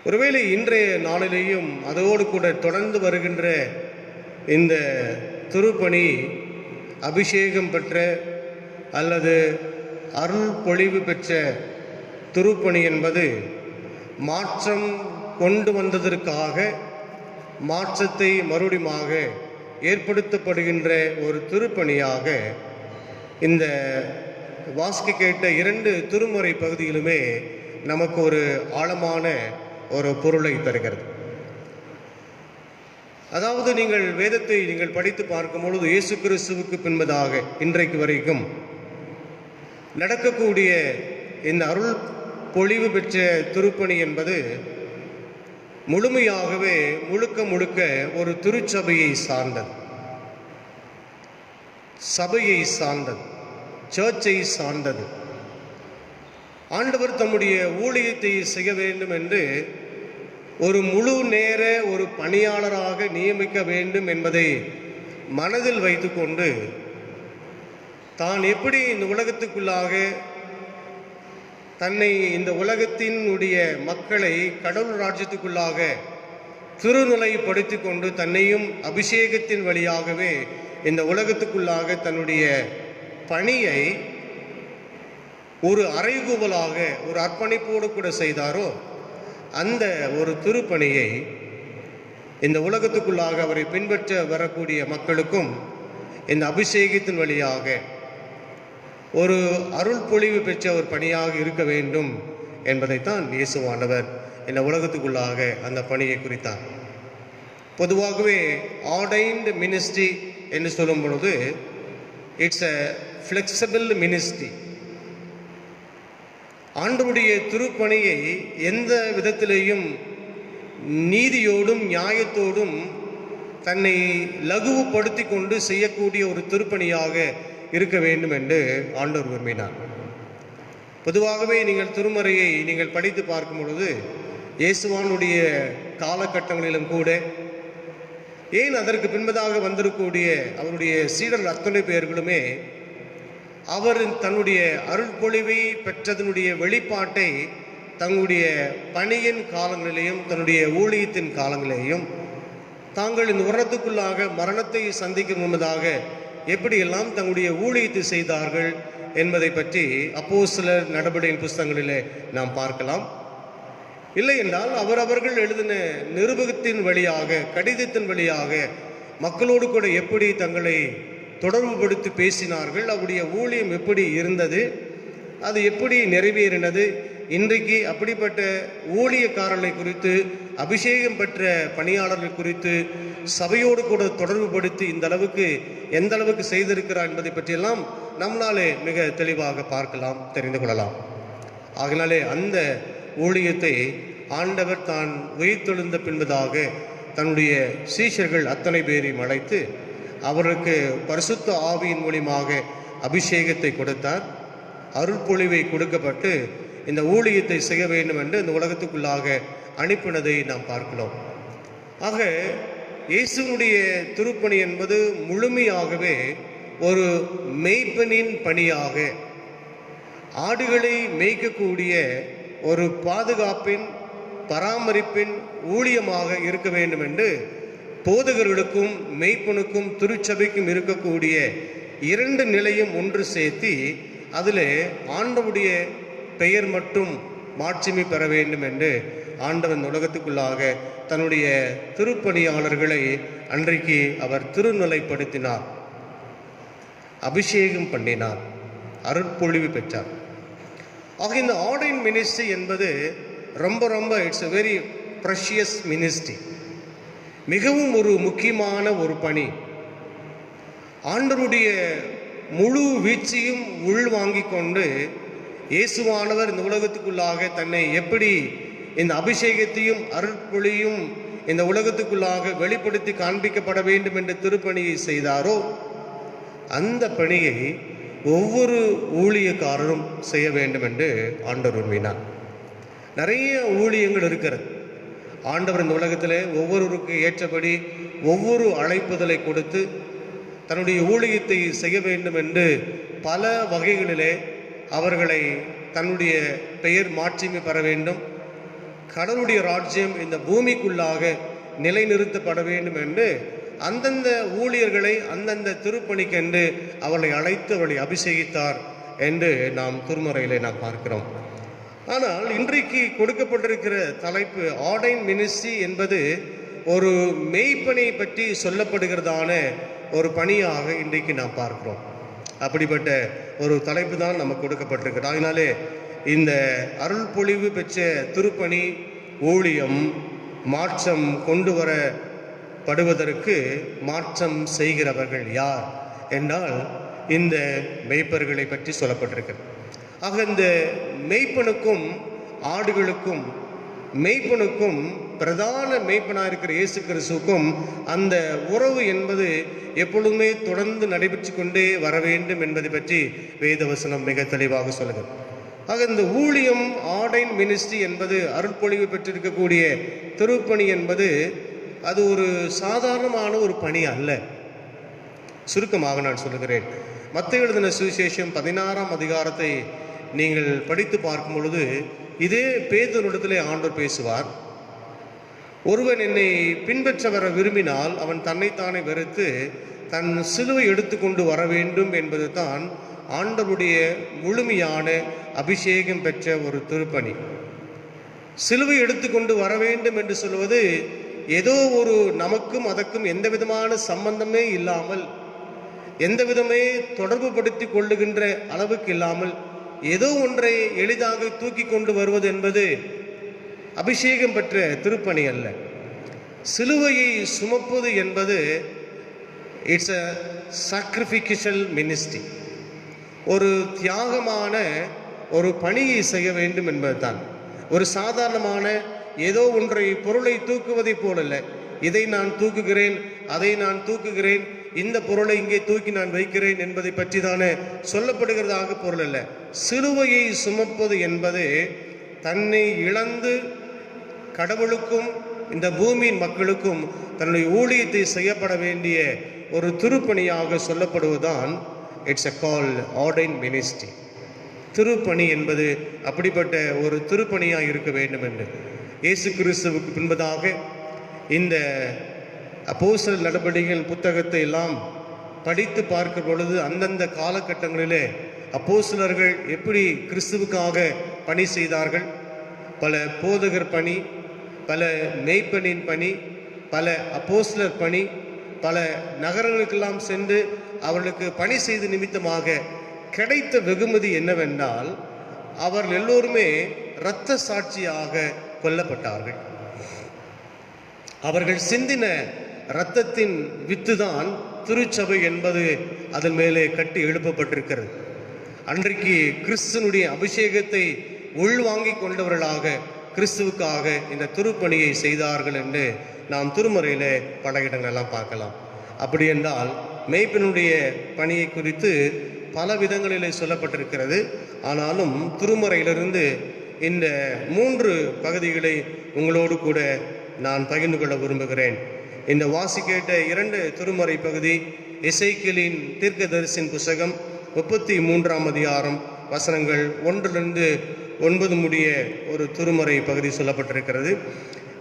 ஒருவேளை இன்றைய நாளிலேயும் அதோடு கூட தொடர்ந்து வருகின்ற இந்த திருப்பணி, அபிஷேகம் பெற்ற அல்லது அருள் பொழிவு பெற்ற திருப்பணி என்பது மாற்றம் கொண்டு வந்ததற்காக, மாற்றத்தை மறுபடியுமாக ஏற்படுத்தப்படுகின்ற ஒரு திருப்பணியாக இந்த வாசிக்க கேட்ட 2 திருமுறை பகுதியிலுமே நமக்கு ஒரு ஆழமான ஒரு பொருளை தருகிறது. அதாவது நீங்கள் வேதத்தை நீங்கள் படித்து பார்க்கும் பொழுது இயேசு கிறிஸ்துவுக்கு பின்பதாக இன்றைக்கு வரைக்கும் நடக்கக்கூடிய இந்த அருள் பொழிவு பெற்ற திருப்பணி என்பது முழுமையாகவே முழுக்க ஒரு திருச்சபையை சார்ந்தது, சபையை சார்ந்தது, சர்ச்சை சார்ந்தது. ஆண்டவர் தம்முடைய ஊழியத்தை செய்ய வேண்டும் என்று ஒரு முழு நேர ஒரு பணியாளராக நியமிக்க வேண்டும் என்பதை மனதில் வைத்துக்கொண்டு தான் எப்படி இந்த உலகத்துக்குள்ளாக தன்னை, இந்த உலகத்தினுடைய மக்களை கடவுள் ராஜ்யத்துக்குள்ளாக திருநிலைப்படுத்தி கொண்டு தன்னையும் அபிஷேகத்தின் வழியாகவே இந்த உலகத்துக்குள்ளாக தன்னுடைய பணியை ஒரு அறைகூவலாக, ஒரு அர்ப்பணிப்போடு கூட செய்தாரோ, அந்த ஒரு திருப்பணியை இந்த உலகத்துக்குள்ளாக அவரை பின்பற்ற வரக்கூடிய மக்களுக்கும் இந்த அபிஷேகத்தின் வழியாக ஒரு அருள் பொழிவு பெற்ற ஒரு பணியாக இருக்க வேண்டும் என்பதைத்தான் இயேசுவானவர் இந்த உலகத்துக்குள்ளாக அந்த பணியை குறித்தார். பொதுவாகவே ஆர்டைன்டு மினிஸ்ட்ரி என்று சொல்லும் பொழுது இட்ஸ் அ ஃப்ளெக்சிபிள் மினிஸ்ட்ரி. ஆண்டவருடைய திருப்பணியை எந்த விதத்திலேயும் நீதியோடும் நியாயத்தோடும் தன்னை லகுவுபடுத்தி கொண்டு செய்யக்கூடிய ஒரு திருப்பணியாக இருக்க வேண்டும் என்று ஆண்டவர் விரும்பினார். பொதுவாகவே நீங்கள் திருமறையை நீங்கள் படித்து பார்க்கும் பொழுது இயேசுவானுடைய காலகட்டங்களிலும் கூட, ஏன் அதற்கு பின்பதாக வந்திருக்கக்கூடிய அவருடைய சீடர் அத்தனை பேர்களுமே அவர் தன்னுடைய அருள்பொழிவை பெற்றதனுடைய வெளிப்பாட்டை தங்களுடைய பணியின் காலங்களிலேயும் தன்னுடைய ஊழியத்தின் காலங்களிலேயும் தாங்கள் இந்த உலகத்துக்குள்ளாக மரணத்தை சந்திக்கும் முன்பதாக எப்படியெல்லாம் தங்களுடைய ஊழியத்தை செய்தார்கள் என்பதை பற்றி அப்போஸ்தலர் நடபடியின் புஸ்தகங்களிலே நாம் பார்க்கலாம். இல்லை என்றால் அவர்கள் எழுதின நிருபகத்தின் வழியாக, கடிதத்தின் வழியாக மக்களோடு கூட எப்படி தங்களை தொடர்புபடுத்தி பேசினார்கள், அவருடைய ஊழியம் எப்படி இருந்தது, அது எப்படி நிறைவேறினது, இன்றைக்கு அப்படிப்பட்ட ஊழியக்காரர்களை குறித்து, அபிஷேகம் பெற்ற பணியாளர்கள் குறித்து சபையோடு கூட தொடர்புபடுத்தி இந்த அளவுக்கு எந்த அளவுக்கு செய்திருக்கிறார் என்பதை பற்றியெல்லாம் நம்மளாலே மிக தெளிவாக பார்க்கலாம், தெரிந்து கொள்ளலாம். ஆகினாலே அந்த ஊழியத்தை ஆண்டவர் தான் உயிர்த்தெழுந்த பின்பதாக தன்னுடைய சீஷர்கள் அத்தனை பேரையும் அழைத்து அவருக்கு பரிசுத்த ஆவியின் மூலியமாக அபிஷேகத்தை கொடுத்தார். அருள்பொழிவை கொடுக்கப்பட்டு இந்த ஊழியத்தை செய்ய வேண்டும் என்று இந்த உலகத்துக்குள்ளாக அனுப்பினதை நாம் பார்க்கிறோம். ஆக இயேசுனுடைய திருப்பணி என்பது முழுமையாகவே ஒரு மேய்ப்பனின் பணியாக, ஆடுகளை மேய்க்கக்கூடிய ஒரு பாதுகாப்பின் பராமரிப்பின் ஊழியமாக இருக்க வேண்டும் என்று போதகர்களுக்கும் மெய்ப்பனுக்கும் திருச்சபைக்கும் இருக்கக்கூடிய இரண்டு நிலையும் ஒன்று சேர்த்தி அதில் ஆண்டவருடைய பெயர் மட்டும் மாட்சிமை பெற வேண்டும் என்று ஆண்டவன் உலகத்துக்குள்ளாக தன்னுடைய திருப்பணியாளர்களை அன்றைக்கு அவர் திருநிலைப்படுத்தினார், அபிஷேகம் பண்ணினார், அருட்பொழிவு பெற்றார். ஆக இந்த ஆர்டைன் மினிஸ்ட்ரி என்பது ரொம்ப it's a very precious ministry. மிகவும் ஒரு முக்கியமான ஒரு பணி. ஆண்டவருடைய முழு வீழ்ச்சியும் உள்வாங்கிக் கொண்டு இயேசுவானவர் இந்த உலகத்துக்குள்ளாக தன்னை எப்படி இந்த அபிஷேகத்தையும் அருட்பொழியும் இந்த உலகத்துக்குள்ளாக வெளிப்படுத்தி காண்பிக்கப்பட வேண்டும் என்ற திருப்பணியை செய்தாரோ அந்த பணியை ஒவ்வொரு ஊழியக்காரரும் செய்ய வேண்டும் என்று ஆண்டவர் விரும்பினார். நிறைய ஊழியங்கள் இருக்கிறது. ஆண்டவர் இந்த உலகத்தில் ஒவ்வொருவருக்கு ஏற்றபடி ஒவ்வொரு அழைப்புதலை கொடுத்து தன்னுடைய ஊழியத்தை செய்ய வேண்டும் என்று பல வகைகளிலே அவர்களை தன்னுடைய பெயர் மாட்சிமை பெற வேண்டும், கடவுளுடைய ராஜ்யம் இந்த பூமிக்குள்ளாக நிலைநிறுத்தப்பட வேண்டும் என்று அந்தந்த ஊழியர்களை அந்தந்த திருப்பணிக்கென்று அவர்களை அழைத்து அவர்களை அபிஷேகித்தார் என்று நாம் திருமறையிலே நாம் பார்க்கிறோம். ஆனால் இன்றைக்கு கொடுக்கப்பட்டிருக்கிற தலைப்பு ஆர்டைன் மினிஸ்ட்ரி என்பது ஒரு மெய்ப்பனை பற்றி சொல்லப்படுகிறதான ஒரு பணியாக இன்றைக்கு நாம் பார்க்கிறோம். அப்படிப்பட்ட ஒரு தலைப்பு தான் நமக்கு கொடுக்கப்பட்டிருக்கிறது. அதனாலே இந்த அருள்பொழிவு பெற்ற திருப்பணி ஊழியம் மாற்றம் கொண்டு வரப்படுவதற்கு மாற்றம் செய்கிறவர்கள் யார் என்றால் இந்த மெய்ப்பர்களை பற்றி சொல்லப்பட்டிருக்கிறது. ஆக இந்த மெய்ப்பனுக்கும் ஆடுகளுக்கும் மெய்ப்பனுக்கும் பிரதான மெய்ப்பனாக இருக்கிற இயேசு கிறிஸ்துவுக்கும் அந்த உறவு என்பது எப்பொழுதுமே தொடர்ந்து நடைபெற்று கொண்டே வர வேண்டும் என்பதை பற்றி வேதவசனம் மிக தெளிவாக சொல்லுகிறது. ஆக இந்த ஊழியம் ஆர்டைன் மினிஸ்ட்ரி என்பது அருட்பொழிவு பெற்றிருக்கக்கூடிய திருப்பணி என்பது அது ஒரு சாதாரணமான ஒரு பணி அல்ல. சுருக்கமாக நான் சொல்லுகிறேன். மத்தேயு எழுதின சுவிசேஷம் 16ஆம் அதிகாரத்தை நீங்கள் படித்து பார்க்கும் பொழுது இதே பேதுருவிடத்திலே ஆண்டவர் பேசுவார். ஒருவன் என்னை பின்பற்ற வர விரும்பினால் அவன் தன்னைத்தானே வெறுத்து தன் சிலுவை எடுத்துக்கொண்டு வர வேண்டும் என்பது தான் ஆண்டவருடைய முழுமையான அபிஷேகம் பெற்ற ஒரு திருப்பணி. சிலுவை எடுத்துக்கொண்டு வர வேண்டும் என்று சொல்வது ஏதோ ஒரு நமக்கும் அதற்கும் எந்த விதமான சம்பந்தமே இல்லாமல், எந்த விதமே தொடர்பு படுத்தி கொள்ளுகின்ற அளவுக்கு இல்லாமல் ஏதோ ஒன்றை எளிதாக தூக்கி கொண்டு வருவது என்பது அபிஷேகம் பெற்ற திருப்பணி அல்ல. சிலுவையை சுமப்பது என்பது இட்ஸ் அ சாக்ரிஃபிகேஷல் மினிஸ்ட்ரி. ஒரு தியாகமான ஒரு பணியை செய்ய வேண்டும் என்பதுதான். ஒரு சாதாரணமான ஏதோ ஒன்றை பொருளை தூக்குவதை போலல்ல. இதை நான் தூக்குகிறேன், அதை நான் தூக்குகிறேன், இந்த பொருளை இங்கே தூக்கி நான் வைக்கிறேன் என்பதை பற்றி தானே சொல்லப்படுகிறதாக பொருள் அல்ல. சிலுவையை சுமப்பது என்பது தன்னை இழந்து கடவுளுக்கும் இந்த பூமியின் மக்களுக்கும் தன்னுடைய ஊழியத்தை செய்யப்பட வேண்டிய ஒரு திருப்பணியாக சொல்லப்படுவதுதான் it's a call ordain ministry. திருப்பணி என்பது அப்படிப்பட்ட ஒரு திருப்பணியாக இருக்க வேண்டும் என்று இயேசு கிறிஸ்துவுக்கு பின்பதாக இந்த அப்போஸ்தலர் நடபடிகள் புத்தகத்தை எல்லாம் படித்து பார்க்கும் பொழுது அந்தந்த காலகட்டங்களிலே அப்போஸ்தலர்கள் எப்படி கிறிஸ்துவுக்காக பணி செய்தார்கள், பல போதகர் பணி, பல மேய்ப்பனின் பணி, பல அப்போஸ்தலர் பணி, பல நகரங்களுக்கெல்லாம் சென்று அவர்களுக்கு பணி செய்த நிமித்தமாக கிடைத்த வெகுமதி என்னவென்றால் அவர்கள் எல்லோருமே இரத்த சாட்சியாக கொல்லப்பட்டார்கள். அவர்கள் சிந்தின இரத்தத்தின் வித்துதான் திருச்சபை என்பது அதன் மேலே கட்டி எழுப்பப்பட்டிருக்கிறது. அன்றைக்கு கிறிஸ்துனுடைய அபிஷேகத்தை உள்வாங்கி கொண்டவர்களாக கிறிஸ்துவுக்காக இந்த திருப்பணியை செய்தார்கள் என்று நாம் திருமறையிலே பல இடங்களெல்லாம் பார்க்கலாம். அப்படி என்றால் மேய்ப்பனுடைய பணியை குறித்து பல விதங்களிலே சொல்லப்பட்டிருக்கிறது. ஆனாலும் திருமறையிலிருந்து இந்த 3 பகுதிகளை உங்களோடு கூட நான் பகிர்ந்து கொள்ள விரும்புகிறேன். இந்த வாசிக்கேட்ட 2 திருமறை பகுதி எசேக்கியேலின் தீர்க்கதரிசியின் புத்தகம் 33ஆம் அதிகாரம் வசனங்கள் 1 to 9 முடிய ஒரு திருமறை பகுதி சொல்லப்பட்டிருக்கிறது.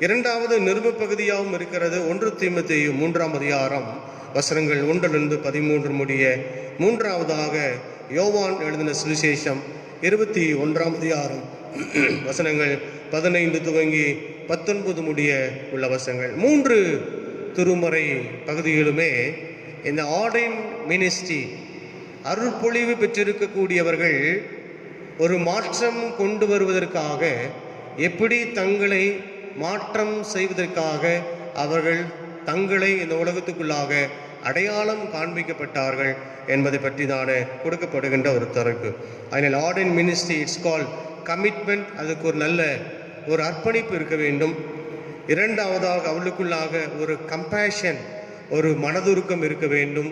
2வது நிருப பகுதியாகவும் இருக்கிறது. 1 தீமோத்தேயு 3ஆம் அதிகாரம் வசனங்கள் 1 to 13 முடிய. 3வதாக யோவான் எழுதின சுவிசேஷம் 21ஆம் அதிகாரம் வசனங்கள் 15 துவங்கி 19 முடிய உள்ள வசனங்கள். 3 திருமறை பகுதிகளுமே இந்த ஆர்டைன் மினிஸ்ட்ரி அருள்பொழிவு பெற்றிருக்கக்கூடியவர்கள் ஒரு மாற்றம் கொண்டு வருவதற்காக எப்படி தங்களை மாற்றம் செய்வதற்காக அவர்கள் தங்களை இந்த உலகத்துக்குள்ளாக அடையாளம் காண்பிக்கப்பட்டார்கள் என்பதை பற்றி தானே கொடுக்கப்படுகின்ற ஒரு தரப்பு. அதனால் ordained ministry it's call commitment. அதுக்கு ஒரு நல்ல ஒரு அர்ப்பணிப்பு இருக்க வேண்டும். 2வதாக அவளுக்குள்ளாக ஒரு கம்பேஷன், ஒரு மனதுருக்கம் இருக்க வேண்டும்.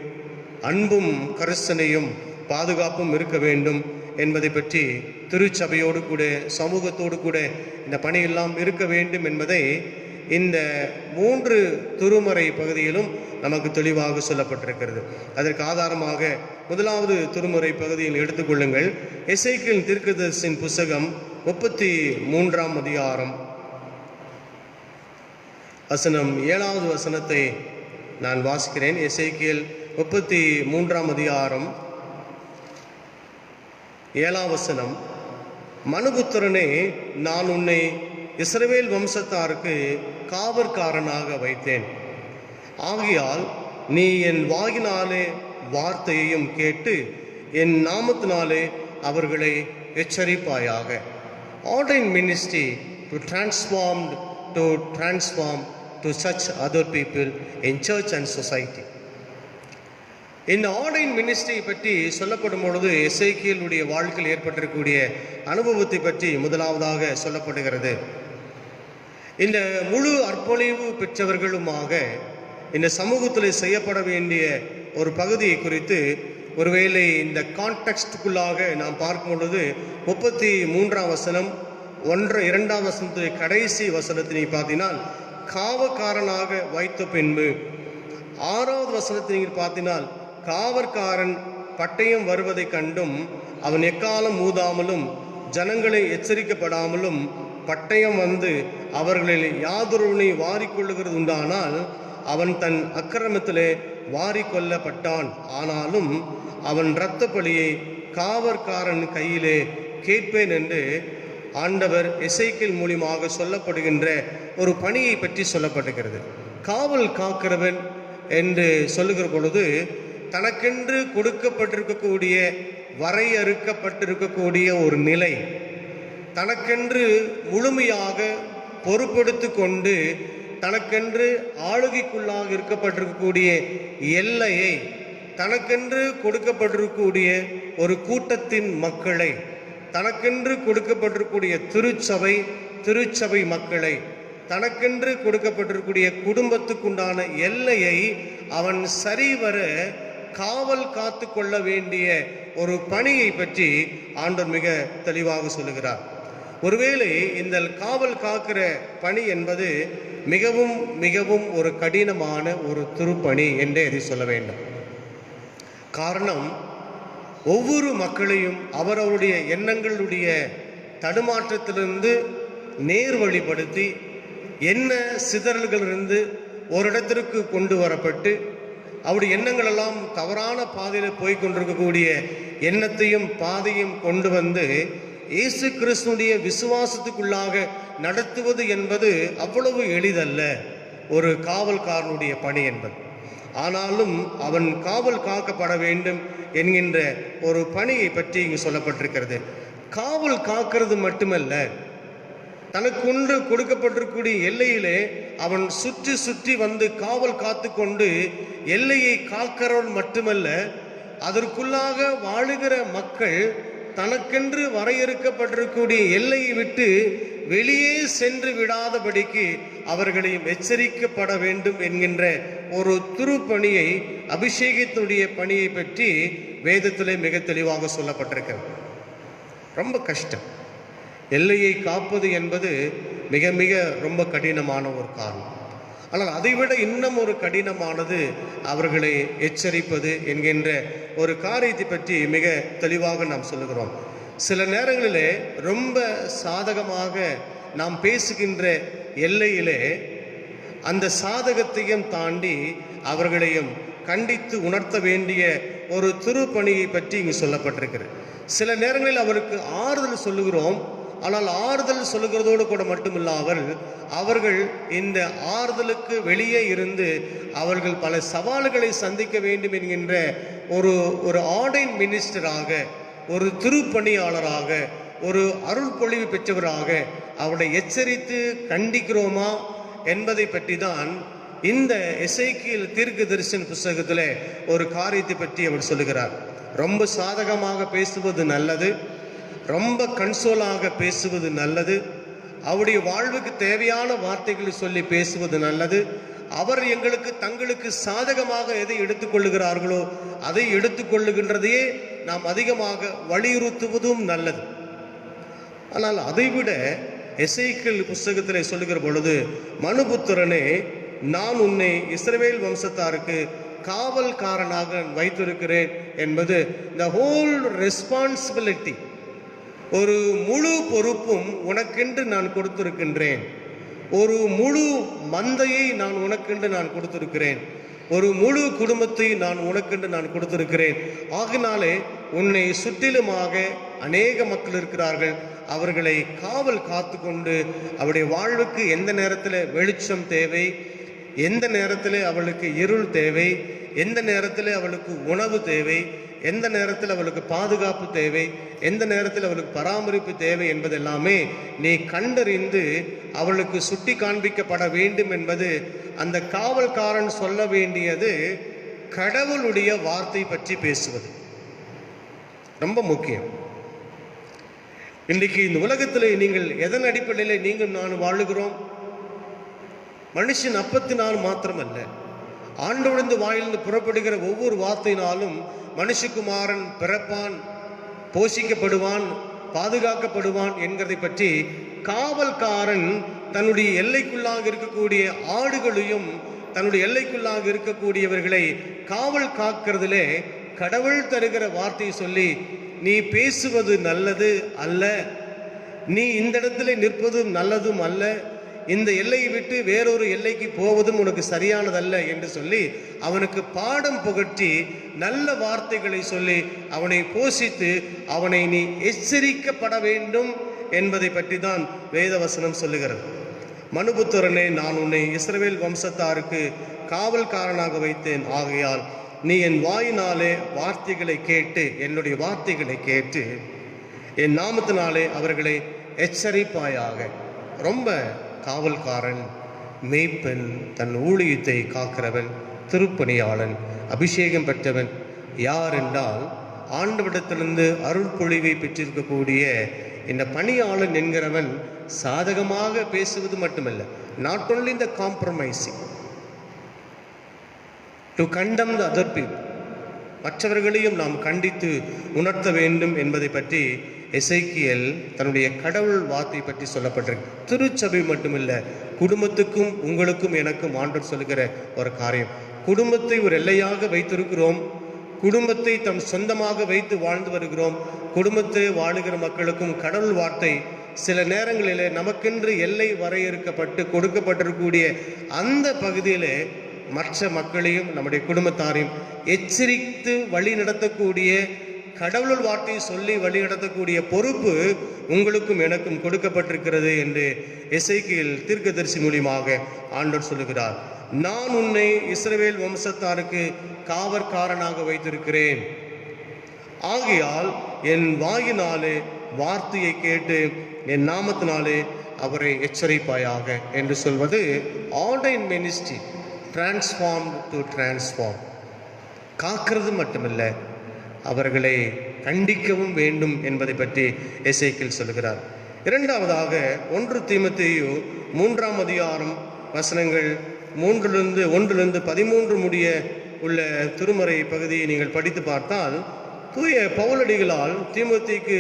அன்பும் கரிசனையும் பாதுகாப்பும் இருக்க வேண்டும் என்பதை பற்றி திருச்சபையோடு கூட சமூகத்தோடு கூட இந்த பணியெல்லாம் இருக்க வேண்டும் என்பதை இந்த 3 திருமறை பகுதியிலும் நமக்கு தெளிவாக சொல்லப்பட்டிருக்கிறது. அதற்கு ஆதாரமாக 1வது திருமறை பகுதியில் எடுத்துக்கொள்ளுங்கள். எசேக்கியேல் தீர்க்கதரிசியின் புத்தகம் 33ஆம் அதிகாரம் வசனம் 7வது வசனத்தை நான் வாசிக்கிறேன். எசேக்கியேல் 33ஆம் அதிகாரம் 7ஆம் வசனம். மனுபுத்திரனே, நான் உன்னை இஸ்ரவேல் வம்சத்தாருக்கு காவற்காரனாக வைத்தேன். ஆகையால் நீ என் வாயினாலே வார்த்தையையும் கேட்டு என் நாமத்தினாலே அவர்களை எச்சரிப்பாயாக. Ordain ministry to transform to such other people in church and society. இந்த ஆர்டைன் மினிஸ்ட்ரி பற்றி சொல்லப்படும் பொழுது எசேக்கியேலுடைய வாழ்க்கையில் ஏற்பட்டிருக்கக்கூடிய அனுபவத்தை பற்றி முதலாவதாக சொல்லப்படுகிறது. இந்த முழு அர்ப்பணிவு பெற்றவர்களுமாக இந்த சமூகத்தில் செய்யப்பட வேண்டிய ஒரு பகுதியை குறித்து ஒருவேளை இந்த கான்டெக்ஸ்டுக்குள்ளாக நாம் பார்க்கும் பொழுது 33ஆம் வசனம் 2ஆம் வசனத்துடைய கடைசி வசனத்தை நீ பார்த்தினால் காவற்காரனாக வைத்த பின்பு 6வது வசனத்தை நீங்கள் பார்த்தினால் காவற்காரன் பட்டயம் வருவதை கண்டும் அவன் எக்காலம் ஊதாமலும் ஜனங்களை எச்சரிக்கப்படாமலும் பட்டயம் வந்து அவர்களில் யாதொருவனை வாரிக்கொள்ளுகிறது உண்டானால் அவன் தன் அக்கிரமத்திலே வாரிக்கொள்ளப்பட்டான். ஆனாலும் அவன் இரத்த பழியை காவற்காரன் கையிலே கேட்பேன் என்று ஆண்டவர் எசேக்கியேல் மூலமாக சொல்லப்படுகின்ற ஒரு பணியை பற்றி சொல்லப்படுகிறது. காவல் காக்கிறவன் என்று சொல்லுகிற பொழுது தனக்கென்று கொடுக்கப்பட்டிருக்கக்கூடிய வரையறுக்கப்பட்டிருக்கக்கூடிய ஒரு நிலை, தனக்கென்று முழுமையாக பொறுப்பெடுத்து கொண்டு தனக்கென்று ஆளுகைக்குள்ளாக இருக்கப்பட்டிருக்கக்கூடிய எல்லையை, தனக்கென்று கொடுக்கப்பட்டிருக்கக்கூடிய ஒரு கூட்டத்தின் மக்களை, தனக்கென்று கொடுக்கப்பட்டிருக்கக்கூடிய திருச்சபை மக்களை, தனக்கென்று கொடுக்கப்பட்டிருக்கக்கூடிய குடும்பத்துக்குண்டான எல்லையை அவன் சரிவர காவல் காத்து கொள்ள வேண்டிய ஒரு பணியை பற்றி ஆண்டவர் மிக தெளிவாக சொல்லுகிறார். ஒருவேளை இந்த காவல் காக்கிற பணி என்பது மிகவும் மிகவும் ஒரு கடினமான ஒரு திருப்பணி என்றே இதை சொல்ல வேண்டும். காரணம், ஒவ்வொரு மக்களையும் அவரவருடைய எண்ணங்களுடைய தடுமாற்றத்திலிருந்து நேர்வழிப்படுத்தி, என்ன சிதறல்களிலிருந்து ஒரு இடத்திற்கு கொண்டு வரப்பட்டு, அவருடைய எண்ணங்களெல்லாம் தவறான பாதையில் போய் கொண்டிருக்கக்கூடிய எண்ணத்தையும் பாதையும் கொண்டு வந்து இயேசு கிறிஸ்துடைய விசுவாசத்துக்குள்ளாக நடத்துவது என்பது அவ்வளவு எளிதல்ல ஒரு காவல்காரனுடைய பணி என்பது. ஆனாலும் அவன் காவல் காக்கப்பட வேண்டும் என்கின்ற ஒரு பணியை பற்றி இங்கு சொல்லப்பட்டிருக்கிறது. காவல் காக்கிறது மட்டுமல்ல, தனக்கு கொடுக்கப்பட்டிருக்கூடிய எல்லையிலே அவன் சுற்றி சுற்றி வந்து காவல் காத்து கொண்டு எல்லையை காக்கிறவன் மட்டுமல்ல, அதற்குள்ளாக வாழுகிற மக்கள் தனக்கென்று வரையறுக்கப்பட்டிருக்கக்கூடிய எல்லையை விட்டு வெளியே சென்று விடாதபடிக்கு அவர்களையும் எச்சரிக்கப்பட வேண்டும் என்கின்ற ஒரு திருப்பணியை, அபிஷேகத்தினுடைய பணியை பற்றி வேதத்திலே மிக தெளிவாக சொல்லப்பட்டிருக்கிறது. ரொம்ப கஷ்டம். எல்லையை காப்பது என்பது மிக மிக ரொம்ப கடினமான ஒரு காரணம். ஆனால் அதைவிட இன்னும் ஒரு கடினமானது அவர்களை எச்சரிப்பது என்கின்ற ஒரு காரியத்தை பற்றி மிக தெளிவாக நாம் சொல்லுகிறோம். சில நேரங்களிலே ரொம்ப சாதகமாக நாம் பேசுகின்ற எல்லையிலே அந்த சாதகத்தையும் தாண்டி அவர்களையும் கண்டித்து உணர்த்த வேண்டிய ஒரு திருப்பணியை பற்றி இங்கு சொல்லப்பட்டிருக்கிறது. சில நேரங்களில் அவருக்கு ஆறுதல் சொல்லுகிறோம். ஆனால் ஆறுதல் சொல்லுகிறதோடு கூட மட்டுமில்லாமல் அவர்கள் இந்த ஆறுதலுக்கு வெளியே இருந்து அவர்கள் பல சவால்களை சந்திக்க வேண்டும் என்கின்ற ஒரு ஆர்டைன் மினிஸ்டராக, ஒரு திருப்பணியாளராக, ஒரு அருள் பொழிவு பெற்றவராக அவரை எச்சரித்து கண்டிக்கிறோமா என்பதை பற்றி தான் இந்த எசேக்கியேல் தீர்க்கதரிசன புத்தகத்தில் ஒரு காரியத்தை பற்றி அவர் சொல்லுகிறார். ரொம்ப சாதகமாக பேசுவது நல்லது, ரொம்ப கன்சோலாக பேசுவது நல்லது, அவருடைய வாழ்வுக்கு தேவையான வார்த்தைகளை சொல்லி பேசுவது நல்லது. அவர் தங்களுக்கு சாதகமாக எதை எடுத்துக்கொள்ளுகிறார்களோ அதை எடுத்துக்கொள்ளுகின்றதையே நாம் அதிகமாக வலியுறுத்துவதும் நல்லது. ஆனால் அதைவிட எசேக்கியேல் புத்தகத்தில் சொல்லுகிற பொழுது, மனுபுத்திரனே, நான் உன்னை இஸ்ரவேல் வம்சத்தாருக்கு காவல்காரனாக வைத்திருக்கிறேன் என்பது the whole responsibility, ஒரு முழு பொறுப்பும் உனக்கென்று நான் கொடுத்திருக்கின்றேன். ஒரு முழு மந்தையை நான் உனக்கென்று நான் கொடுத்திருக்கிறேன். ஒரு முழு குடும்பத்தை நான் உனக்கென்று நான் கொடுத்திருக்கிறேன். ஆகினாலே உன்னை சுற்றிலுமாக அநேக மக்கள் இருக்கிறார்கள். அவர்களை காவல் காத்து கொண்டு அவருடைய வாழ்வுக்கு எந்த நேரத்தில் வெளிச்சம் தேவை, எந்த நேரத்தில் அவளுக்கு இருள் தேவை, எந்த நேரத்தில் அவளுக்கு உணவு தேவை, எந்த நேரத்தில் அவளுக்கு பாதுகாப்பு தேவை, எந்த நேரத்தில் அவளுக்கு பராமரிப்பு தேவை என்பதெல்லாமே நீ கண்டறிந்து அவளுக்கு சுட்டி காண்பிக்கப்பட வேண்டும் என்பது அந்த காவல்காரன் சொல்ல வேண்டியது. கடவுளுடைய வார்த்தை பற்றி பேசுவது ரொம்ப முக்கியம். இன்றைக்கு இந்த உலகத்தில் நீங்கள் எதன் அடிப்படையில் நீங்கள் நான் வாழுகிறோம்? மனுஷன் அப்பத்தினால் மாத்திரமல்ல, ஆண்டவரின் வாயிலிருந்து புறப்படுகிற ஒவ்வொரு வார்த்தையினாலும் மனுஷகுமாரன் பிறப்பான், போஷிக்கப்படுவான், பாதுகாக்கப்படுவான் என்கிறதை பற்றி காவல்காரன் தன்னுடைய எல்லைக்குள்ளாக இருக்கக்கூடிய ஆடுகளையும் தன்னுடைய எல்லைக்குள்ளாக இருக்கக்கூடியவர்களை காவல் காக்கிறதிலே கடவுள் தருகிற வார்த்தையை சொல்லி, நீ பேசுவது நல்லது அல்ல, நீ இந்த இடத்துல நிற்பதும் நல்லதும் அல்ல, இந்த எல்லையை விட்டு வேறொரு எல்லைக்கு போவதும் உனக்கு சரியானதல்ல என்று சொல்லி அவனுக்கு பாடம் புகட்டி நல்ல வார்த்தைகளை சொல்லி அவனை போஷித்து அவனை நீ எச்சரிக்கப்பட வேண்டும் என்பதை பற்றி தான் வேதவசனம் சொல்லுகிறது. மனுபுத்திரனே, நான் உன்னை இஸ்ரவேல் வம்சத்தாருக்கு காவல்காரனாக வைத்தேன். ஆகையால் நீ என் வாயினாலே வார்த்தைகளை கேட்டு, என்னுடைய வார்த்தைகளை கேட்டு என் நாமத்தினாலே அவர்களை எச்சரிப்பாயாக. ரொம்ப காவல்காரன் மேய்ப்பன், தன் ஊழியத்தை காக்கிறவன், திருப்பணியாளன், அபிஷேகம் பெற்றவன் யார் என்றால் ஆண்டவரிடத்திலிருந்து அருள் பொழிவை பெற்றிருக்கக்கூடிய இந்த பணியாளன் என்கிறவன் சாதகமாக பேசுவது மட்டுமல்ல, not only the compromising to condemn the other people, மற்றவர்களையும் நாம் கண்டித்து உணர்த்த வேண்டும் என்பதை பற்றி எசேக்கியேல் தன்னுடைய கடவுள் வார்த்தை பற்றி சொல்லப்பட்டிருக்கு. திருச்சபை மட்டுமில்ல, குடும்பத்துக்கும் உங்களுக்கும் எனக்கும் ஆண்டவர் சொல்லுகிற ஒரு காரியம். குடும்பத்தை ஒரு எல்லையாக வைத்திருக்கிறோம், குடும்பத்தை தம் சொந்தமாக வைத்து வாழ்ந்து வருகிறோம். குடும்பத்தை வாழுகிற மக்களுக்கும் கடவுள் வார்த்தை சில நேரங்களில் நமக்கென்று எல்லை வரையறுக்கப்பட்டு கொடுக்கப்பட்டிருக்கக்கூடிய அந்த பகுதியில் மற்ற மக்களையும் நம்முடைய குடும்பத்தாரையும் எச்சரித்து வழி நடத்தக்கூடிய, கடவுள் வார்த்தையை சொல்லி வழி நடத்தக்கூடிய பொறுப்பு உங்களுக்கும் எனக்கும் கொடுக்கப்பட்டிருக்கிறது என்று எசேக்கியேல் தீர்க்கதரிசி மூலியமாக ஆண்டவர் சொல்லுகிறார். நான் உன்னை இஸ்ரவேல் வம்சத்தாருக்கு காவற்காரனாக வைத்திருக்கிறேன், ஆகையால் என் வாயினாலே வார்த்தையை கேட்டு என் நாமத்தினாலே அவரை எச்சரிப்பாயாக என்று சொல்வது ordain ministry, transformed to transform. காக்கிறது மட்டுமல்ல, அவர்களை கண்டிக்கவும் வேண்டும் என்பதை பற்றி எசேக்கியேல் சொல்கிறார். இரண்டாவதாக 1 தீமோத்தேயு 3ஆம் அதிகாரம் வசனங்கள் 1 13 முடிய உள்ள திருமறை பகுதியை நீங்கள் படித்து பார்த்தால் தூய பவுலடிகளால் தீமோத்தேயுக்கு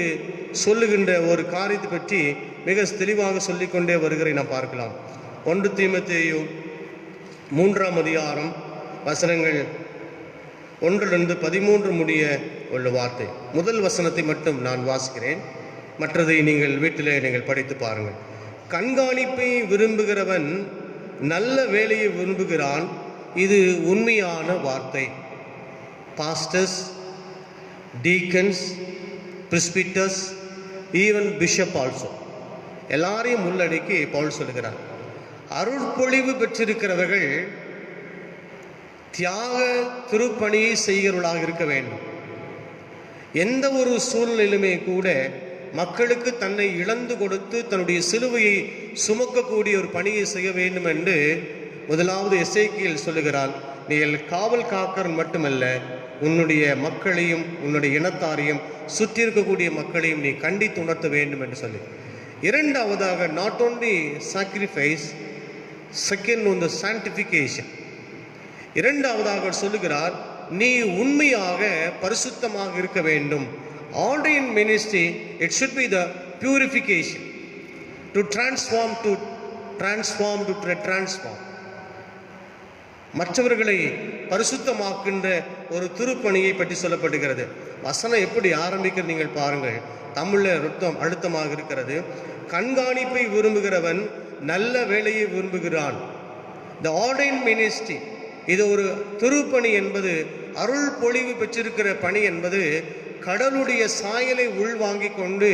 சொல்லுகின்ற ஒரு காரியத்தை பற்றி மிக தெளிவாக சொல்லிக்கொண்டே வருகிறதை நாம் பார்க்கலாம். 1 தீமோத்தேயு 3ஆம் அதிகாரம் வசனங்கள் 1 13 முடிய உள்ள வார்த்தை. முதல் வசனத்தை மட்டும் நான் வாசிக்கிறேன், மற்றதை நீங்கள் வீட்டிலே நீங்கள் படித்து பாருங்கள். கண்காணிப்பை விரும்புகிறவன் நல்ல வேலையை விரும்புகிறான், இது உண்மையான வார்த்தை. Pastors, deacons, presbyters, even bishop also, எல்லாரையும் உள்ளடக்கி பவுல் சொல்கிறார். அருட்பொழிவு பெற்றிருக்கிறவர்கள் தியாக திருப்பணியை செய்கிறவர்களாக இருக்க வேண்டும். எந்த ஒரு சூழ்நிலையிலுமே கூட மக்களுக்கு தன்னை இழந்து கொடுத்து தன்னுடைய சிலுவையை சுமக்கக்கூடிய ஒரு பணியை செய்ய வேண்டும் என்று முதலாவது எசேக்கியேல் சொல்லுகிறார். நீங்கள் காவல் காக்கர் மட்டுமல்ல, உன்னுடைய மக்களையும் உன்னுடைய இனத்தாரையும் சுற்றி இருக்கக்கூடிய மக்களையும் நீ கண்டித்து உணர்த்த வேண்டும் என்று சொல்லி. இரண்டாவதாக not only sacrifice, second on the sanctification. இரண்டாவதாக சொல்லுகிறார், நீ உண்மையாக பரிசுத்தமாக இருக்க வேண்டும். Ordained ministry, it should be the purification, to transform. மற்றவர்களை பரிசுத்தமாக்கின்ற ஒரு திருப்பணியை பற்றி சொல்லப்படுகிறது. வசனம் எப்படி ஆரம்பிக்கிறது நீங்கள் பாருங்கள். தமிழில் அழுத்தமாக இருக்கிறது. கண்காணிப்பை விரும்புகிறவன் நல்ல வேலையை விரும்புகிறான். The ordained ministry, இது ஒரு திருப்பணி என்பது, அருள் பொழிவு பெற்றிருக்கிற பணி என்பது கடவுளுடைய சாயலை உள்வாங்கிக் கொண்டு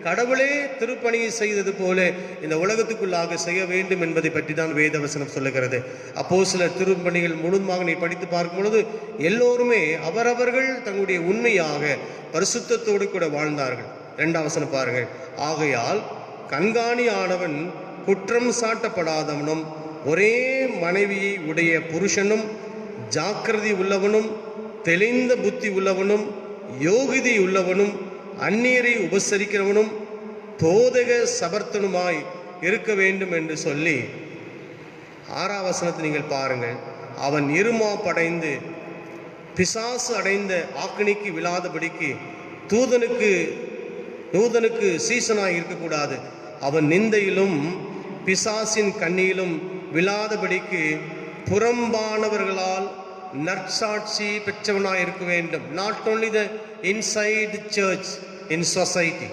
கடவுளே திருப்பணியை செய்தது போல இந்த உலகத்துக்குள்ளாக செய்ய வேண்டும் என்பதை பற்றி தான் வேதவசனம் சொல்லுகிறது. அப்போஸ்தலர் திருப்பணிகள் முழுமையாக நீ படித்து பார்க்கும் பொழுது எல்லோருமே அவரவர்கள் தங்களுடைய உண்மையாக பரிசுத்தத்தோடு கூட வாழ்ந்தார்கள். 2ஆம் வசனம் பாருங்கள். ஆகையால் கண்காணியானவன் குற்றம் சாட்டப்படாதவனும் ஒரே மனைவியை உடைய புருஷனும் ஜாக்கிரதை உள்ளவனும் தெளிந்த புத்தி உள்ளவனும் யோகிதை உள்ளவனும் அந்நியரை உபசரிக்கிறவனும் போதக சபர்த்தனுமாய் இருக்க வேண்டும் என்று சொல்லி 6ஆம் வசனத்தை நீங்கள் பாருங்கள். அவன் இருமா படைந்து பிசாசு அடைந்த ஆக்கினிக்கு விழாதபடிக்கு தூதனுக்கு சீசனாய் இருக்கக்கூடாது. அவன் நிந்தையிலும் பிசாசின் கண்ணியிலும் விழாதபடிக்கு புறம்பானவர்களால் நற்சாட்சி பெற்றவனாய் இருக்க வேண்டும். Not only the inside church, in society.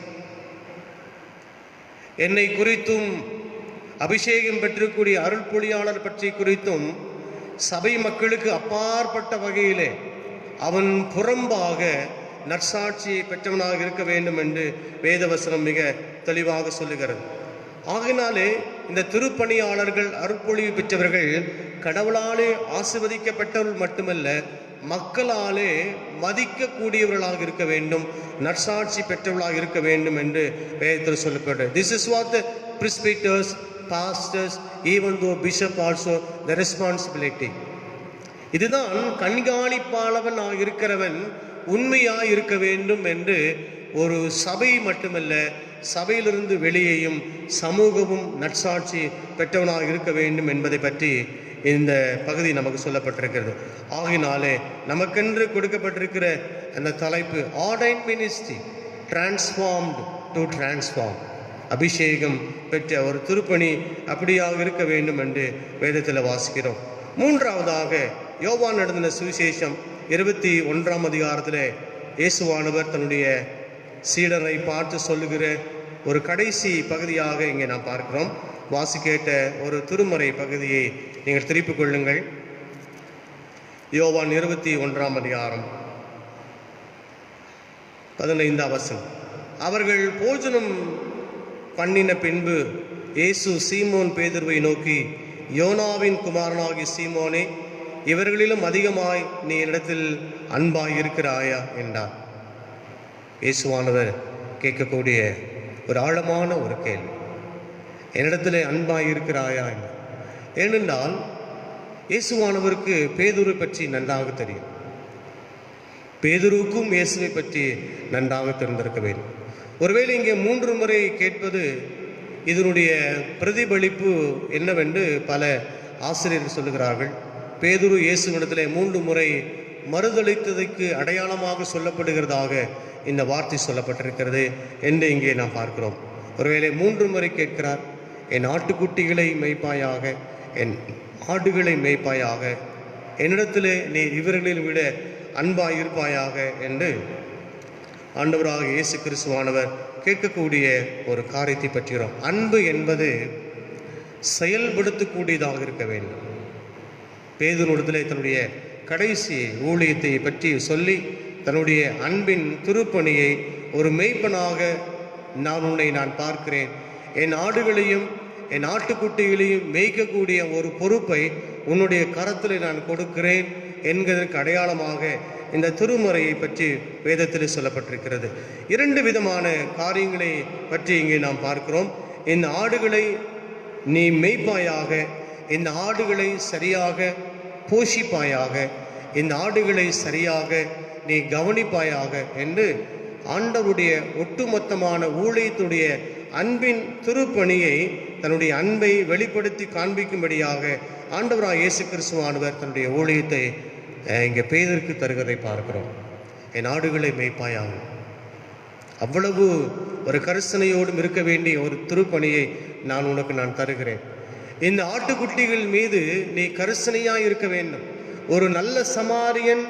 என்னை குறித்தும் அபிஷேகம் பெற்றக்கூடிய அருள் பொழியாளர் பற்றி குறித்தும் சபை மக்களுக்கு அப்பாற்பட்ட வகையிலே அவன் புறம்பாக நற்சாட்சியை பெற்றவனாக இருக்க வேண்டும் என்று வேதவசனம் மிக தெளிவாக சொல்லுகிறது. ஆகினாலே இந்த திருப்பணியாளர்கள் அருட்பொழிவு பெற்றவர்கள் கடவுளாலே ஆசீர்வதிக்கப்பட்டவர்கள் மட்டுமல்ல, மக்களாலே மதிக்கக்கூடியவர்களாக இருக்க வேண்டும், நற்சாட்சி பெற்றவர்களாக இருக்க வேண்டும் என்று வேதத்தில் சொல்லப்பட்டது. This is what the presbyters, pastors, even though bishop also the responsibility. இதுதான் கண்காணிப்பாளவன் இருக்கிறவன் உண்மையாய் இருக்க வேண்டும் என்று ஒரு சபை மட்டுமல்ல, சபையிலிருந்து வெளியேயும் சமூகமும் நற்சாட்சி பெற்றவனாக இருக்க வேண்டும் என்பதை பற்றி இந்த பகுதி நமக்கு சொல்லப்பட்டிருக்கிறது. ஆகினாலே நமக்கென்று கொடுக்கப்பட்டிருக்கிற அந்த தலைப்பு ordained ministry transformed to transform. அபிஷேகம் பெற்ற ஒரு திருப்பணி அப்படியாக இருக்க வேண்டும் என்று வேதத்தில் வாசிக்கிறோம். மூன்றாவதாக யோவான் எழுதின சுவிசேஷம் 21ஆம் அதிகாரத்தில் இயேசுவானவர் தன்னுடைய சீடரை பார்த்து சொல்லுகிற ஒரு கடைசி பகுதியாக இங்கே நாம் பார்க்கிறோம். வாசிக்கேட்ட ஒரு திருமறை பகுதியை நீங்கள் திருப்பிக் கொள்ளுங்கள். யோவான் 21ஆம் அதிகாரம் 15ஆம் வசனம். அவர்கள் போஜனம் பண்ணின பின்பு இயேசு சீமோன் பேதுருவை நோக்கி, யோனாவின் குமாரனாகிய சீமோனே, இவர்களிலும் அதிகமாய் நீ என்னிடத்தில் அன்பாய் இருக்கிறாயா என்றார். இயேசுவானவர் கேட்கக்கூடிய ஒரு ஆழமான ஒரு கேள்வி, என்னிடத்தில் அன்பாய் இருக்கிறாயா என்றார். ஏனென்றால் இயேசுவானவருக்கு பேதுரு பற்றி நன்றாக தெரியும். பேதுருவுக்கும் இயேசுவை பற்றி நன்றாக தெரிந்திருக்க வேண்டும். ஒருவேளை இங்கே 3 முறை கேட்பது இதனுடைய பிரதிபலிப்பு என்னவென்று பல ஆசிரியர்கள் சொல்லுகிறார்கள். பேதுரு இயேசுவிடத்தில் 3 முறை மறுதளித்ததற்கு அடையாளமாக சொல்லப்படுகிறதாக இந்த வார்த்தை சொல்லப்பட்டிருக்கிறது என்று இங்கே நாம் பார்க்கிறோம். ஒருவேளை 3 முறை கேட்கிறார், என் ஆட்டுக்குட்டிகளை மேய்ப்பாயாக, என் ஆடுகளை மேய்ப்பாயாக, என்னிடத்தில் நீ இவர்களில் விட அன்பாய் இருப்பாயாக என்று ஆண்டவராக இயேசு கிறிஸ்துவானவர் கேட்கக்கூடிய ஒரு காரியத்தை பற்றுகிறோம். அன்பு என்பது செயல்படுத்தக்கூடியதாக இருக்க வேண்டும். பேதுருவிடத்தில் தன்னுடைய கடைசி ஊழியத்தை பற்றி சொல்லி தன்னுடைய அன்பின் திருப்பணியை, ஒரு மேய்ப்பனாக நான் பார்க்கிறேன், என் ஆடுகளையும் என் ஆட்டுக்குட்டிகளையும் மேய்க்கக்கூடிய ஒரு பொறுப்பை உன்னுடைய கரத்தில் நான் கொடுக்கிறேன் என்கிறதற்கு அடையாளமாக இந்த திருமறையை பற்றி வேதத்தில் சொல்லப்பட்டிருக்கிறது. 2 விதமான காரியங்களை பற்றி இங்கே நாம் பார்க்கிறோம். இந்த ஆடுகளை நீ மேய்ப்பாயாக, இந்த ஆடுகளை சரியாக போஷிப்பாயாக, இந்த ஆடுகளை சரியாக நீ கவனிப்பாயாக என்று ஆண்டவருடைய ஒட்டுமொத்தமான ஊழியத்துடைய அன்பின் திருப்பணியை, தன்னுடைய அன்பை வெளிப்படுத்தி காண்பிக்கும்படியாக ஆண்டவராக இயேசு கிறிஸ்துவானவர் தன்னுடைய ஊழியத்தை இங்கே பேதருக்கு தருகிறதை பார்க்கிறோம். என் ஆடுகளை மேய்ப்பாயாக, அவ்வளவு ஒரு கரிசனையோடும் இருக்க வேண்டிய ஒரு திருப்பணியை நான் தருகிறேன். இந்த ஆட்டுக்குட்டிகள் மீது நீ கரிசனையாய் இருக்க வேண்டும். ஒரு நல்ல சமாரியன்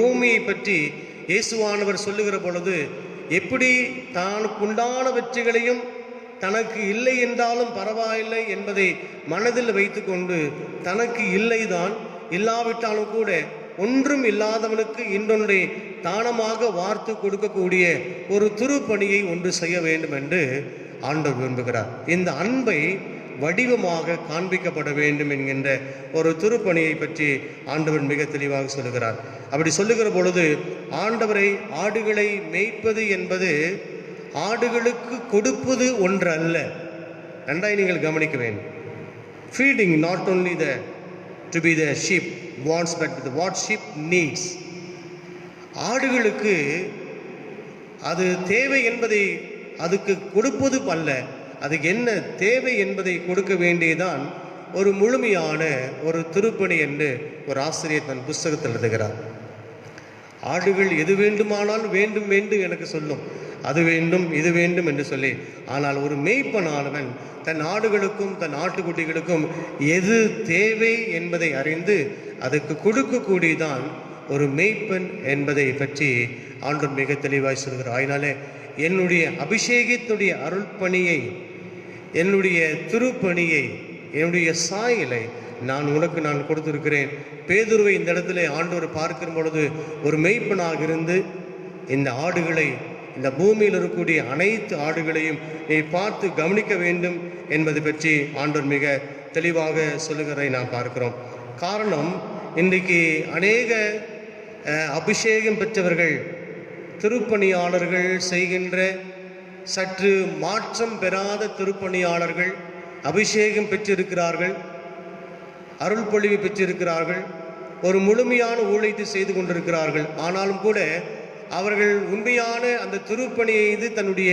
ஊமையை பற்றி இயேசுவானவர் சொல்லுகிற பொழுது, எப்படி தானுக்குண்டானவற்றைகளையும் தனக்கு இல்லை என்றாலும் பரவாயில்லை என்பதை மனதில் வைத்து கொண்டு, தனக்கு இல்லைதான், இல்லாவிட்டாலும் கூட ஒன்றும் இல்லாதவனுக்கு இன்னொன்றை தானமாக வார்த்து கொடுக்கக்கூடிய ஒரு திருப்பணியை ஒன்று செய்ய வேண்டும் என்று ஆண்டவர் விரும்புகிறார். இந்த அன்பை வடிவமாக காண்பிக்கப்பட வேண்டும் என்கின்ற ஒரு திருப்பணியை பற்றி ஆண்டவர் மிக தெளிவாக சொல்லுகிறார். அப்படி சொல்லுகிற பொழுது, ஆண்டவரை ஆடுகளை மேய்ப்பது என்பது ஆடுகளுக்கு கொடுப்பது ஒன்று அல்ல. நன்றாய் நீங்கள் கவனிக்க வேண்டும். Feeding not only to be the sheep wants, but what sheep needs. ஆடுகளுக்கு அது தேவை என்பதை அதுக்கு கொடுப்பது அல்ல, அதுக்கு என்ன தேவை என்பதை கொடுக்க வேண்டியதான் ஒரு முழுமையான ஒரு திருப்பணி என்று ஒரு ஆசிரியர் தன் புஸ்தகத்தில் எழுதுகிறார். ஆடுகள் எது வேண்டுமானால் வேண்டும் எனக்கு சொல்லும், அது வேண்டும் இது வேண்டும் என்று சொல்லி. ஆனால் ஒரு மேய்ப்பனானவன் தன் ஆடுகளுக்கும் தன் ஆட்டுக்குட்டிகளுக்கும் எது தேவை என்பதை அறிந்து அதுக்கு கொடுக்கக்கூடியதான் ஒரு மேய்ப்பன் என்பதை பற்றி ஆண்டவர் மிக தெளிவாய் சொல்கிறார். அதனாலே என்னுடைய அபிஷேகத்துடைய அருள்பணியை, என்னுடைய திருப்பணியை, என்னுடைய சாயலை நான் கொடுத்திருக்கிறேன். பேதுருவை இந்த இடத்துல ஆண்டவர் பார்க்கிற பொழுது ஒரு மேய்ப்பனாக இருந்து இந்த ஆடுகளை, இந்த பூமியில் இருக்கக்கூடிய அனைத்து ஆடுகளையும் நீ பார்த்து கவனிக்க வேண்டும் என்பது பற்றி ஆண்டவர் மிக தெளிவாக சொல்லுகிறதை நாம் பார்க்கிறோம். காரணம், இன்றைக்கு அநேக அபிஷேகம் பெற்றவர்கள், திருப்பணியாளர்கள் செய்கின்ற சற்று மாற்றம் பெறாத திருப்பணியாளர்கள் அபிஷேகம் பெற்றிருக்கிறார்கள், அருள் பொழிவு பெற்றிருக்கிறார்கள், ஒரு முழுமையான ஊழியத்தை செய்து கொண்டிருக்கிறார்கள். ஆனாலும் கூட அவர்கள் உண்மையான அந்த திருப்பணியை தன்னுடைய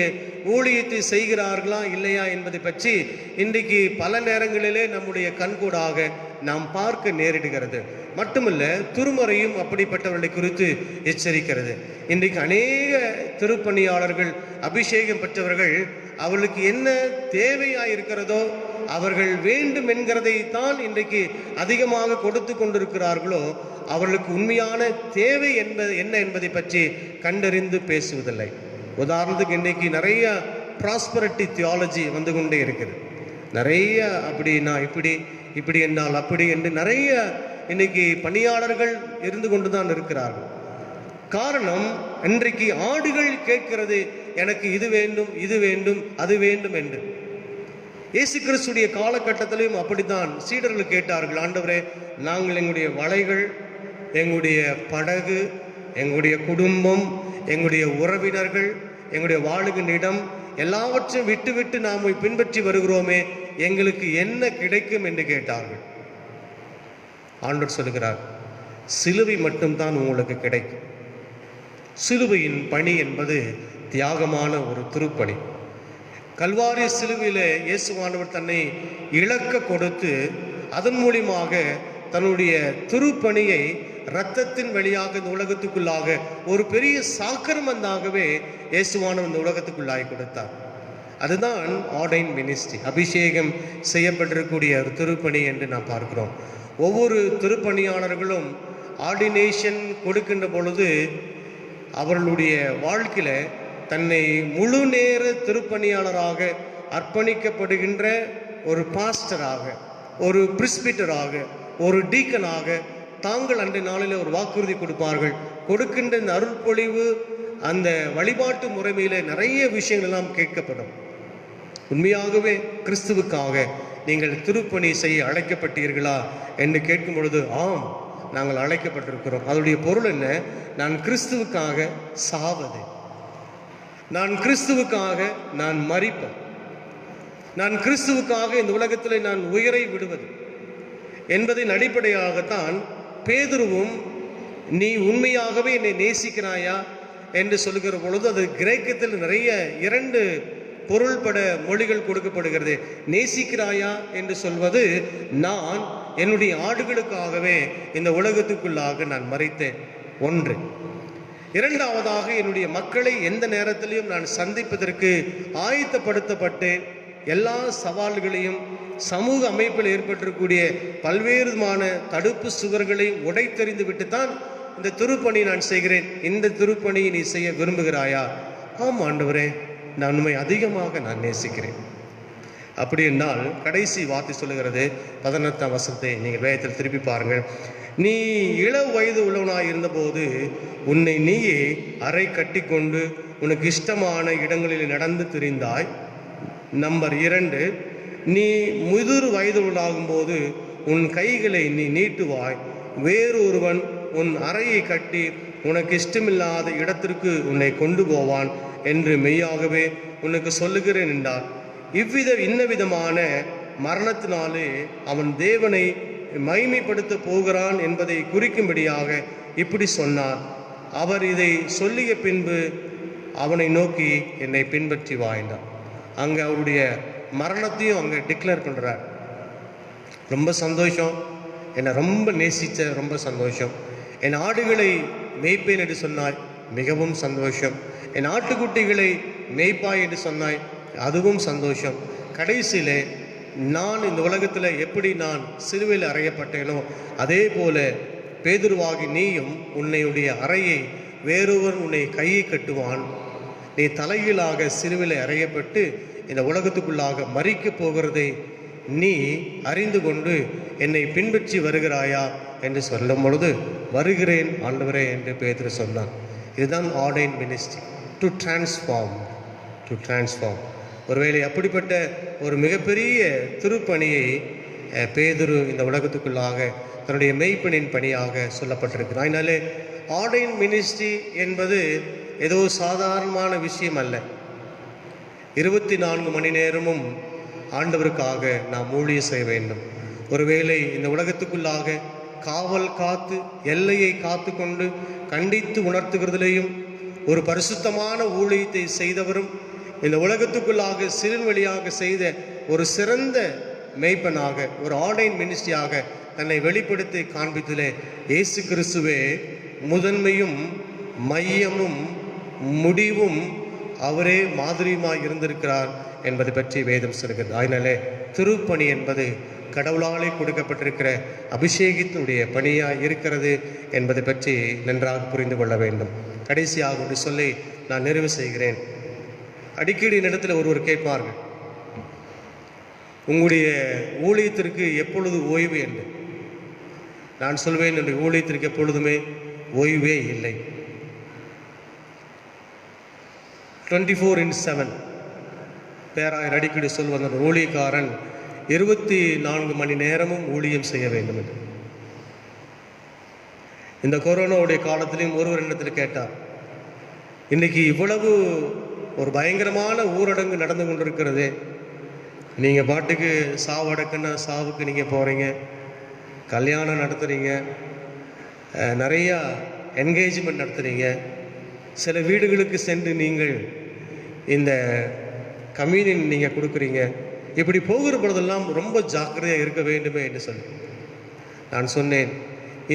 ஊழியத்தை செய்கிறார்களா இல்லையா என்பதை பற்றி இன்றைக்கு பல நேரங்களிலே நம்முடைய கண்கூடாக நாம் பார்க்க நேரிடுகிறது. மட்டுமல்ல, திருமறையும் அப்படிப்பட்டவர்களை குறித்து எச்சரிக்கிறது. இன்றைக்கு அநேக திருப்பணியாளர்கள், அபிஷேகம் பெற்றவர்கள், அவர்களுக்கு என்ன தேவையாக இருக்கிறதோ அவர்கள் வேண்டும் என்கிறதை தான் இன்றைக்கு அதிகமாக கொடுத்து கொண்டிருக்கிறார்களோ, அவர்களுக்கு உண்மையான தேவை என்ன என்பதை பற்றி கண்டறிந்து பேசுவதில்லை. உதாரணத்துக்கு இன்றைக்கி நிறைய ப்ராஸ்பரிட்டி தியாலஜி வந்து கொண்டே இருக்குது. நிறைய அப்படின்னா இப்படி என்றால் அப்படி என்று நிறைய இன்னைக்கு பணியாளர்கள் இருந்து கொண்டு தான் இருக்கிறார்கள். காரணம், இன்றைக்கு ஆடுகள் கேட்கிறது, எனக்கு இது வேண்டும், இது வேண்டும், அது வேண்டும் என்று. இயேசு கிறிஸ்துடைய காலகட்டத்திலையும் அப்படித்தான் சீடர்கள் கேட்டார்கள், ஆண்டவரே, நாங்கள் எங்களுடைய வலைகள், எங்களுடைய படகு, எங்களுடைய குடும்பம், எங்களுடைய உறவினர்கள், எங்களுடைய வாழுகின்ற இடம் எல்லாவற்றையும் விட்டு நாம் பின்பற்றி வருகிறோமே, எங்களுக்கு என்ன கிடைக்கும் என்று கேட்டார்கள். ஆண்டவர் சொல்லுகிறார், சிலுவை மட்டும்தான் உங்களுக்கு கிடைக்கும். சிலுவையின் பணி என்பது தியாகமான ஒரு திருப்பணி. கல்வாரி சிலுவையில் இயேசுவானவர் தன்னை இழக்க கொடுத்து அதன் மூலியமாக தன்னுடைய திருப்பணியை இரத்தத்தின் வழியாக இந்த உலகத்துக்குள்ளாக ஒரு பெரிய சாக்கிரமந்தாகவே இயேசுவானவர் இந்த உலகத்துக்குள்ளாகி கொடுத்தார். அதுதான் ஆர்டைன் மினிஸ்ட்ரி, அபிஷேகம் செய்யப்பட்டிருக்கக்கூடிய ஒரு திருப்பணி என்று நாம் பார்க்கிறோம். ஒவ்வொரு திருப்பணியாளர்களும் ஆர்டினேஷன் கொடுக்கின்ற பொழுது அவர்களுடைய வாழ்க்கையில் தன்னை முழு நேர திருப்பணியாளராக அர்ப்பணிக்கப்படுகின்ற ஒரு பாஸ்டராக, ஒரு பிரிஸ்பிட்டராக, ஒரு டீக்கனாக தாங்கள் அன்றைய நாளில் ஒரு வாக்குறுதி கொடுப்பார்கள். கொடுக்கின்ற இந்த அருள்பொழிவு, அந்த வழிபாட்டு முறைமையில் நிறைய விஷயங்கள் எல்லாம் கேட்கப்படும். உண்மையாகவே கிறிஸ்துவுக்காக நீங்கள் திருப்பணி செய்ய அழைக்கப்பட்டீர்களா என்று கேட்கும் பொழுது, ஆம், நாங்கள் அழைக்கப்பட்டிருக்கிறோம். அதனுடைய பொருள் என்ன? நான் கிறிஸ்துவுக்காக சாவது, நான் கிறிஸ்துவுக்காக நான் மரிப்பேன், நான் கிறிஸ்துவுக்காக இந்த உலகத்தில் நான் உயிரை விடுவது என்பதின் அடிப்படையாகத்தான் பேதுருவும், நீ உண்மையாகவே என்னை நேசிக்கிறாயா என்று சொல்லுகிற பொழுது அது கிரேக்கத்தில் நிறைய 2 பொருள்பட மொழிகள் கொடுக்கப்படுகிறது. நேசிக்கிறாயா என்று சொல்வது, நான் என்னுடைய ஆடுகளுக்காகவே இந்த உலகத்துக்குள்ளாக நான் மரித்தேன் ஒன்று. இரண்டாவதாக, என்னுடைய மக்களை எந்த நேரத்திலையும் நான் சந்திப்பதற்கு ஆயத்தப்படுத்தப்பட்டேன். எல்லா சவால்களையும், சமூக அமைப்பில் ஏற்பட்டிருக்கக்கூடிய பல்வேறுமான தடுப்பு சுவர்களை உடைத்தெறிந்து விட்டுத்தான் இந்த திருப்பணி நான் செய்கிறேன். இந்த திருப்பணியை நீ செய்ய விரும்புகிறாயா? ஆம் ஆண்டவரே, நான் உண்மை அதிகமாக நான் நேசிக்கிறேன். அப்படி என்றால் கடைசி வார்த்தை சொல்லுகிறது, 18ஆம் வசனத்தை நீங்கள் வேதத்தில் திருப்பி பாருங்கள். நீ இள வயது உள்ளவனாய் இருந்தபோது உன்னை நீயே அறை கட்டி கொண்டு உனக்கு இஷ்டமான இடங்களில் நடந்து திரிந்தாய். நம்பர் 2, நீ முதிர் வயது உள்ளாகும்போது உன் கைகளை நீ நீட்டுவாய், வேறொருவன் உன் அறையை கட்டி உனக்கு இஷ்டமில்லாத இடத்திற்கு உன்னை கொண்டு போவான் என்று மெய்யாகவே உனக்கு சொல்லுகிறேன் என்றார். இன்னவிதமான மரணத்தினாலே அவன் தேவனை மகிமைப்படுத்த போகிறான் என்பதை குறிக்கும்படியாக இப்படி சொன்னார். அவர் இதை சொல்லிய பின்பு அவனை நோக்கி என்னை பின்பற்றி வாழ்ந்தார். அங்கே அவருடைய மரணத்தையும் அங்கே டிக்ளேர் பண்ணுறார். ரொம்ப சந்தோஷம், என்னை ரொம்ப நேசித்த, ரொம்ப சந்தோஷம். என் ஆடுகளை மேய்ப்பேன் என்று சொன்னாய், மிகவும் சந்தோஷம். என் ஆட்டுக்குட்டிகளை மேய்ப்பாய் என்று சொன்னாய், அதுவும் சந்தோஷம். கடைசியில் நான் இந்த உலகத்தில் எப்படி நான் சிலுவையில் அறையப்பட்டேனோ அதே போல பேதுருவாகி நீயும் உன்னையுடைய அறையை வேறொருவர் உன்னை கையை கட்டுவான். நீ தலைகீழாக சிலுவையில் அறையப்பட்டு இந்த உலகத்துக்குள்ளாக மரிக்கப் போகிறதை நீ அறிந்து கொண்டு என்னை பின்பற்றி வருகிறாயா என்று சொல்லும் பொழுது, வருகிறேன் ஆண்டவரே என்று பேதுரு சொன்னான். இதுதான் ஆர்டைன் மினிஸ்ட்ரி, டு டிரான்ஸ்ஃபார்ம். ஒருவேளை அப்படிப்பட்ட ஒரு மிகப்பெரிய திருப்பணியை பேதுரு இந்த உலகத்துக்குள்ளாக தன்னுடைய மெய்ப்பணியின் பணியாக சொல்லப்பட்டிருக்கிறார். அதனாலே ஆர்டைன் மினிஸ்ட்ரி என்பது ஏதோ சாதாரணமான விஷயம் அல்ல. 24 மணி நேரமும் ஆண்டவருக்காக நாம் ஊழியம் செய்ய வேண்டும். ஒருவேளை இந்த உலகத்துக்குள்ளாக காவல் காத்து எல்லையை காத்து கொண்டு கண்டித்து உணர்த்துகிறதிலேயும் ஒரு பரிசுத்தமான ஊழியத்தை செய்தவரும் இந்த உலகத்துக்குள்ளாக சிறுன் வழியாக செய்த ஒரு சிறந்த மேய்ப்பனாக, ஒரு ஆர்டைன் மினிஸ்ட்ரியாக தன்னை வெளிப்படுத்தி காண்பித்தலே இயேசு கிறிஸ்துவே முதன்மையும் மையமும் முடிவும் அவரே மாதிரியுமாய் இருந்திருக்கிறார் என்பதை பற்றி வேதம் சொல்கிறது. அதனாலே திருப்பணி என்பது கடவுளாலே கொடுக்கப்பட்டிருக்கிற அபிஷேகத்தினுடைய பணியாக இருக்கிறது என்பதை பற்றி நன்றாக புரிந்து கொள்ள வேண்டும். கடைசியாக ஒன்று சொல்லி நான் நிறைவு செய்கிறேன். அடிக்கடி இடத்துல ஒருவர் கேட்பார்கள், உங்களுடைய ஊழியத்திற்கு எப்பொழுது ஓய்வு என்று. நான் சொல்வேன், என்னுடைய ஊழியத்திற்கு எப்பொழுதுமே ஓய்வே இல்லை. 24/7 பேராயர் அடிக்கடி சொல்வது, அந்த ஊழியக்காரன் 24 மணி நேரமும் ஊழியம் செய்ய வேண்டும் என்று. இந்த கொரோனாவுடைய காலத்திலையும் ஒருவர் இடத்தில் கேட்டார், இன்னைக்கு இவ்வளவு ஒரு பயங்கரமான ஊரடங்கு நடந்து கொண்டிருக்கிறது, நீங்கள் பாட்டுக்கு சாவடக்குன்னா சாவுக்கு நீங்கள் போகிறீங்க, கல்யாணம் நடத்துகிறீங்க, நிறையா என்கேஜ்மெண்ட் நடத்துகிறீங்க, சில வீடுகளுக்கு சென்று நீங்கள் இந்த கம்யூனியன் நீங்கள் கொடுக்குறீங்க, இப்படி போகிற பொழுதெல்லாம் ரொம்ப ஜாக்கிரதையாக இருக்க வேண்டுமே என்று சொல்லி நான் சொன்னேன்,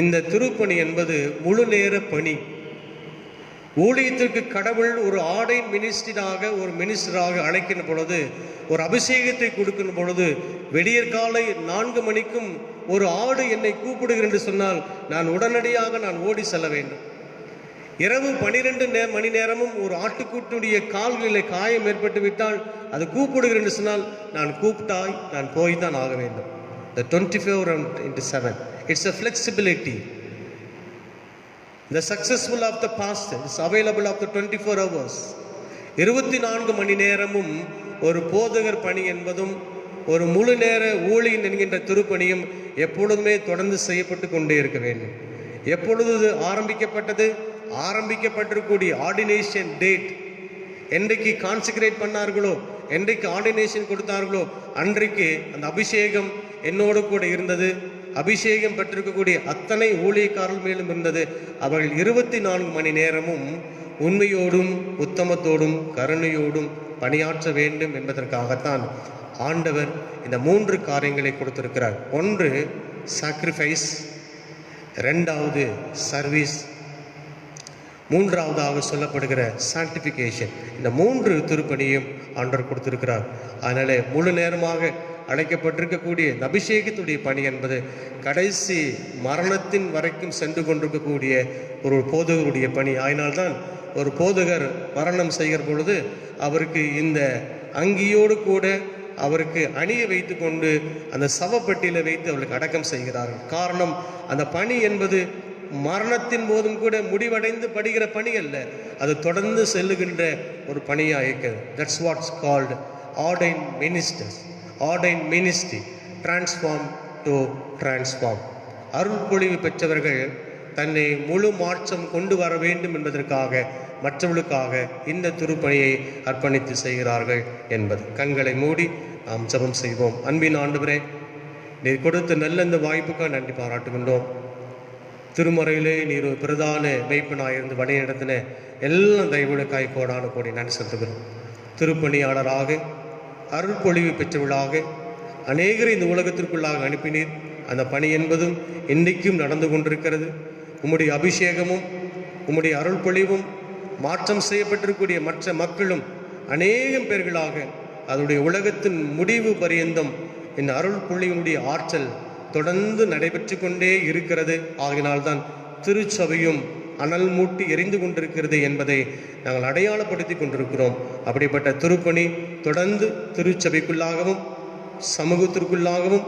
இந்த திருப்பணி என்பது முழு நேர பணி. ஊழியத்திற்கு கடவுள் ஒரு ஆர்டைன் மினிஸ்டராக, ஒரு மினிஸ்டராக அழைக்கின்ற பொழுது, ஒரு அபிஷேகத்தை கொடுக்கின்ற பொழுது, விடியற்காலை 4 மணிக்கும் ஒரு ஆடு என்னை கூப்பிடுகிறேன் என்று சொன்னால் நான் உடனடியாக ஓடி செல்ல வேண்டும். இரவு 12 மணி நேரமும் ஒரு ஆட்டுக்கூட்டுடைய கால்களில் காயம் ஏற்பட்டு விட்டால் அது கூப்பிடுகிறேன் என்று சொன்னால் நான் போய் தான் ஆக வேண்டும். The 24/7, it's a flexibility. The successful of the pastor is available of the 24 hours. 24 மணி நேரமும் ஒரு போதகர் பணி என்பதும் ஒரு முழு நேர ஊழியன் என்கின்ற திருப்பணியும் எப்பொழுதுமே தொடர்ந்து செய்யப்பட்டு கொண்டே இருக்க வேண்டும். எப்பொழுது ஆரம்பிக்கப்பட்டது, ஆரம்பிக்கப்பட்டிருக்கக்கூடிய ஆர்டினேஷன் டேட் என்றைக்கு கான்சிக்ரேட் பண்ணார்களோ, என்றைக்கு ஆர்டினேஷன் கொடுத்தார்களோ அன்றைக்கு அந்த அபிஷேகம் என்னோடு கூட இருந்தது. அபிஷேகம் பெற்றிருக்கக்கூடிய அத்தனை ஊழியக்காரர்கள் மேலும் இருந்தது. அவர்கள் 24 மணி நேரமும் உண்மையோடும் உத்தமத்தோடும் கருணையோடும் பணியாற்ற வேண்டும் என்பதற்காகத்தான் ஆண்டவர் இந்த 3 காரியங்களை கொடுத்திருக்கிறார். ஒன்று சாக்ரிஃபைஸ், 2வது சர்வீஸ், 3வதாக சொல்லப்படுகிற சான்டிஃபிகேஷன். இந்த 3 திருப்பணியும் ஆண்டவர் கொடுத்திருக்கிறார். அதனால முழு நேரமாக அழைக்கப்பட்டிருக்கக்கூடிய அபிஷேகத்துடைய பணி என்பது கடைசி மரணத்தின் வரைக்கும் சென்று கொண்டிருக்கக்கூடிய ஒரு போதகருடைய பணி. அதனால்தான் ஒரு போதகர் மரணம் செய்கிற பொழுது அவருக்கு இந்த அங்கியோடு கூட அவருக்கு அணிய வைத்து கொண்டு அந்த சவப்பட்டியில வைத்து அவர்களுக்கு அடக்கம் செய்கிறார்கள். காரணம், அந்த பணி என்பது மரணத்தின் போதும் கூட முடிவடைந்து படுகிற பணி அல்ல, அது தொடர்ந்து செல்லுகின்ற ஒரு பணியாக இருக்கிறது. That's what's called ordain ministers, ordain ministry, transform to transform. அருள்பொழிவு பெற்றவர்கள் தன்னை முழு மாற்றம் கொண்டு வர வேண்டும் என்பதற்காக, மற்றவர்களுக்காக இந்த திருப்பணியை அர்ப்பணித்து செய்கிறார்கள் என்பது. கண்களை மூடி நாம் ஜெபம் செய்வோம். அன்பின் ஆண்டவரே, நீர் கொடுத்த நல்ல இந்த வாய்ப்புக்காக நன்றி பாராட்டுகின்றோம். திருமறையிலே நீர் ஒரு பிரதான மெய்ப்பனாயிருந்து வழிநடத்தின எல்லாம் தயவுகளுக்காய் கோடான கோடி நன்றி செலுத்துகிறோம். திருப்பணியாளராக, அருள்பொழிவு பெற்றவர்களாக அநேகரை இந்த உலகத்திற்குள்ளாக அனுப்பினீர். அந்த பணி என்பதும் இன்றைக்கும் நடந்து கொண்டிருக்கிறது. உம்முடைய அபிஷேகமும் உம்முடைய அருள்பொழிவும் மாற்றம் செய்யப்பட்டிருக்கக்கூடிய மற்ற மக்களும் அநேகம் பேர்களாக அதனுடைய உலகத்தின் முடிவு பரியந்தம் இந்த அருள்பொழிவினுடைய ஆற்றல் தொடர்ந்து நடைபெற்று கொண்டே இருக்கிறது. ஆகினால்தான் திருச்சபையும் அனல் மூட்டி எரிந்து கொண்டிருக்கிறது என்பதை நாங்கள் அடையாளப்படுத்தி கொண்டிருக்கிறோம். அப்படிப்பட்ட திருப்பணி தொடர்ந்து திருச்சபைக்குள்ளாகவும் சமூகத்திற்குள்ளாகவும்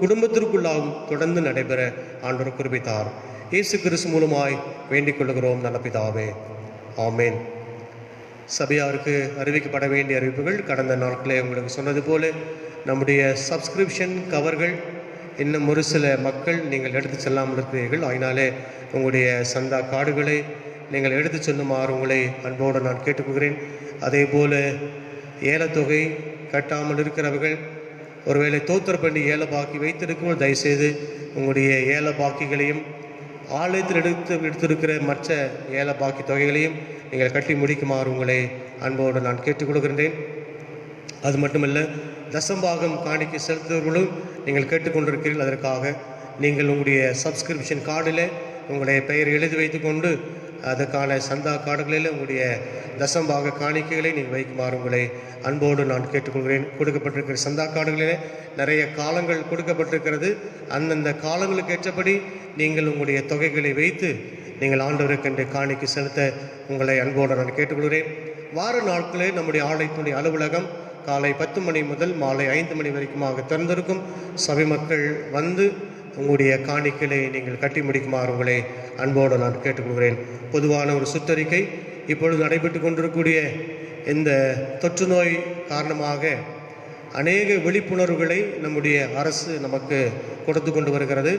குடும்பத்திற்குள்ளாகவும் தொடர்ந்து நடைபெற ஆண்டவர் கிருபை தார். இயேசு கிறிஸ்து மூலமாய் வேண்டிக் கொள்கிறோம் நல்ல பிதாவே, ஆமேன். சபையாருக்கு அறிவிக்கப்பட வேண்டிய அறிவிப்புகள் கடந்த நாட்களே உங்களுக்கு சொன்னது போல நம்முடைய சப்ஸ்கிரிப்ஷன் கவர்கள் இன்னும் ஒரு சில மக்கள் நீங்கள் எடுத்து செல்லாமல் இருக்கிறீர்கள். அதனாலே உங்களுடைய சந்தா கார்டுகளை நீங்கள் எடுத்து செல்லுமாறு உங்களை அன்போடு நான் கேட்டுக்கொள்கிறேன். அதே போல் ஏலத்தொகை கட்டாமல் இருக்கிறவர்கள் ஒருவேளை தோத்திர பண்ணி ஏல பாக்கி வைத்திருக்கும் தயவுசெய்து உங்களுடைய ஏல பாக்கிகளையும் ஆலயத்தில் எடுத்திருக்கிற மற்ற ஏல பாக்கி தொகைகளையும் நீங்கள் கட்டி முடிக்குமாறு உங்களை அன்போடு நான் கேட்டுக்கொள்கின்றேன். அது மட்டுமல்ல, தசம்பாகம் காணிக்கை செலுத்துவர்களும் நீங்கள் கேட்டுக்கொண்டிருக்கிறீர்கள். அதற்காக நீங்கள் உங்களுடைய சப்ஸ்கிரிப்ஷன் கார்டில் உங்களுடைய பெயர் எழுதி வைத்துக்கொண்டு அதற்கான சந்தா கார்டுகளில் உங்களுடைய தசம்பாக காணிக்கைகளை நீங்கள் வைக்குமாறு உங்களை அன்போடு நான் கேட்டுக்கொள்கிறேன். கொடுக்கப்பட்டிருக்கிற சந்தா கார்டுகளில் நிறைய காலங்கள் கொடுக்கப்பட்டிருக்கிறது. அந்தந்த காலங்களுக்கு ஏற்றபடி நீங்கள் உங்களுடைய தொகைகளை வைத்து நீங்கள் ஆண்டவருக்கென்று காணிக்கை செலுத்த உங்களை அன்போடு நான் கேட்டுக்கொள்கிறேன். வார நாட்களில் நம்முடைய ஆலயத்தினுடைய அலுவலகம் காலை 10 மணி முதல் மாலை 5 மணி வரைக்குமாக திறந்திருக்கும். சபை மக்கள் வந்து உங்களுடைய காணிக்கைகளை நீங்கள் கட்டி முடிக்குமாறு உங்களை அன்போடு நான் கேட்டுக்கொள்கிறேன். பொதுவான ஒரு சுற்றறிக்கை, இப்பொழுது நடைபெற்று கொண்டிருக்கக்கூடிய இந்த தொற்று நோய் காரணமாக அநேக விழிப்புணர்வுகளை நம்முடைய அரசு நமக்கு கொடுத்து கொண்டு வருகிறது.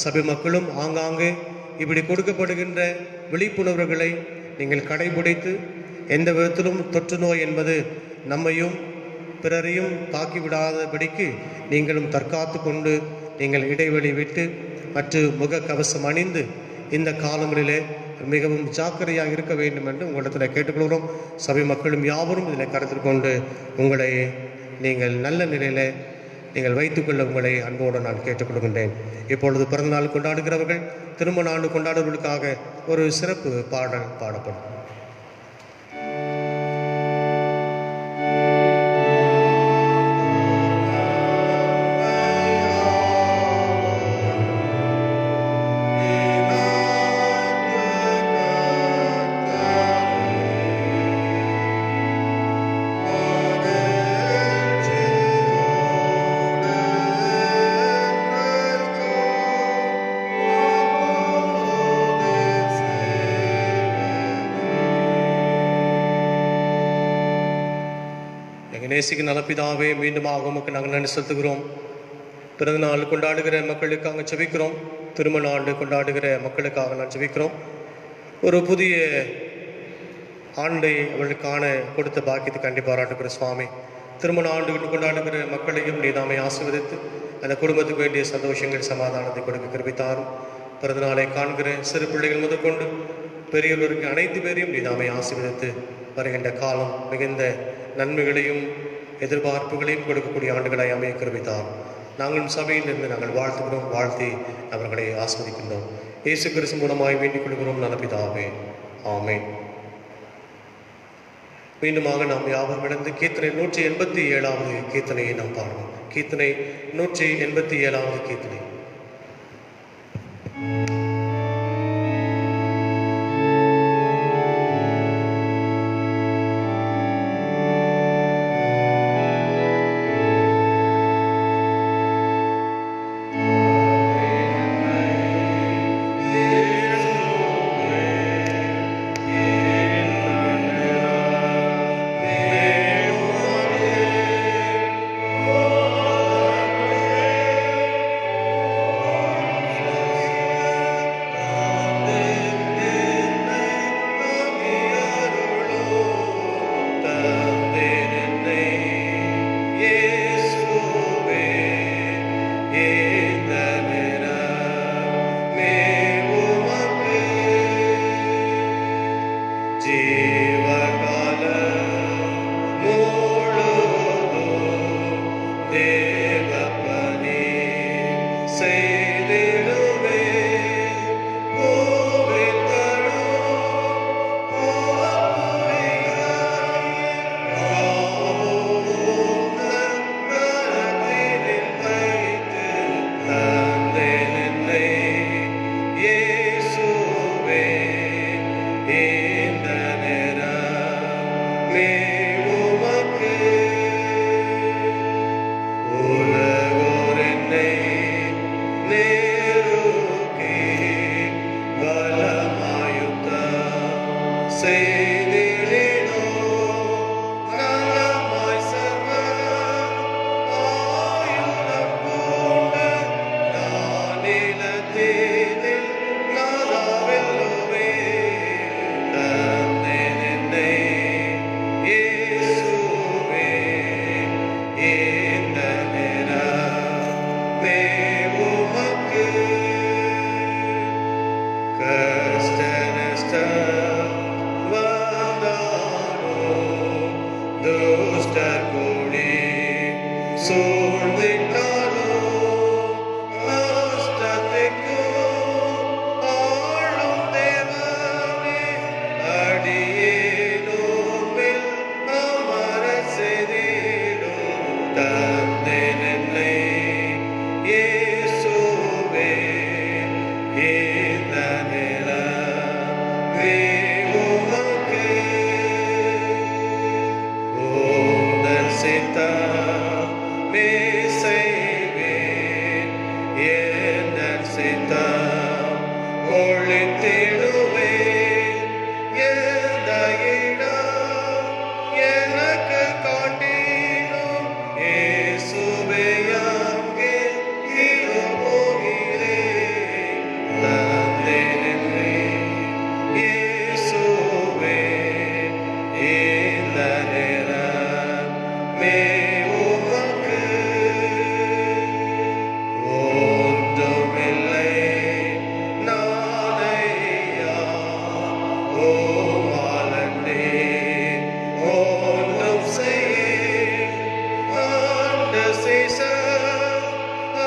சபை மக்களும் ஆங்காங்கே இப்படி கொடுக்கப்படுகின்ற விழிப்புணர்வுகளை நீங்கள் கடைபிடித்து எந்த விதத்திலும் தொற்று நோய் என்பது நம்மையும் பிறரையும் தாக்கிவிடாதபடிக்கு நீங்களும் தற்காத்து கொண்டு நீங்கள் இடைவெளி விட்டு மற்றும் முகக்கவசம் அணிந்து இந்த காலங்களிலே மிகவும் ஜாக்கிரதையாக இருக்க வேண்டும் என்று உங்களிடத்தில் கேட்டுக்கொள்கிறோம். சபை மக்களும் யாவரும் இதில் கருத்தில் கொண்டு உங்களை நீங்கள் நல்ல நிலையில் நீங்கள் வைத்துக்கொள்ள உங்களை அன்போடு நான் கேட்டுக்கொள்கின்றேன். இப்பொழுது பிறந்தநாள் கொண்டாடுகிறவர்கள், திருமண ஆண்டு கொண்டாடுவதற்காக ஒரு சிறப்பு பாடல் பாடப்படும். நேசிக்கு நலப்பிதாவே, மீண்டுமாக உமக்கு நாங்கள் நன்றி செலுத்துகிறோம். பிறந்த நாள் கொண்டாடுகிற மக்களுக்காக ஜெபிக்கிறோம். திருமண ஆண்டு கொண்டாடுகிற மக்களுக்காக நான் ஜெபிக்கிறோம். ஒரு புதிய ஆண்டை அவர்களுக்கான கொடுத்த பாக்கியத்தை கண்டிப்பாக பாராட்டுகிற சுவாமி. திருமண ஆண்டு கொண்டாடுகிற மக்களையும் நீதாமை ஆசீர்வதித்து அந்த குடும்பத்துக்கு வேண்டிய சந்தோஷங்கள் சமாதானத்தை கொடுக்க கிருபித்தாரும். பிறந்த நாளை காண்கிற சிறு பிள்ளைகள் முதற்கொண்டு பெரியவர்களுக்கு அனைத்து பேரையும் நீதாமை ஆசீர்வதித்து வருகின்ற காலம் மிகுந்த நன்மைகளையும் எதிர்பார்ப்புகளையும் கொடுக்கக்கூடிய ஆண்டுகளை அமைய கிருபித்தார். நாங்களும் சபையிலிருந்து நாங்கள் வாழ்த்துகிறோம், வாழ்த்தி அவர்களை ஆஸ்வதிக்கின்றோம். இயேசு கிறிஸ்து மூலமாய் வேண்டிக் கொள்கிறோம் நல்ல பிதாவே, ஆமென். மீண்டுமாக நாம் யாவரும் இணைந்து கீர்த்தனை 187வது கீர்த்தனையை நாம் பாடுவோம். கீர்த்தனை 187வது கீர்த்தனை. Oh நித்தம் ஒளித்திடுவே எந்த இடம் எனக்கு காட்டிலும் இயேசுவே அங்கே இருப்போகிறேன் தந்தேனே இயேசுவே இந்த நேரமே உமக்கு ஒன்றுமில்லை நானையா ஓமாலண்டே ஒன்றும் செய்ய ஆண்டு செய்ச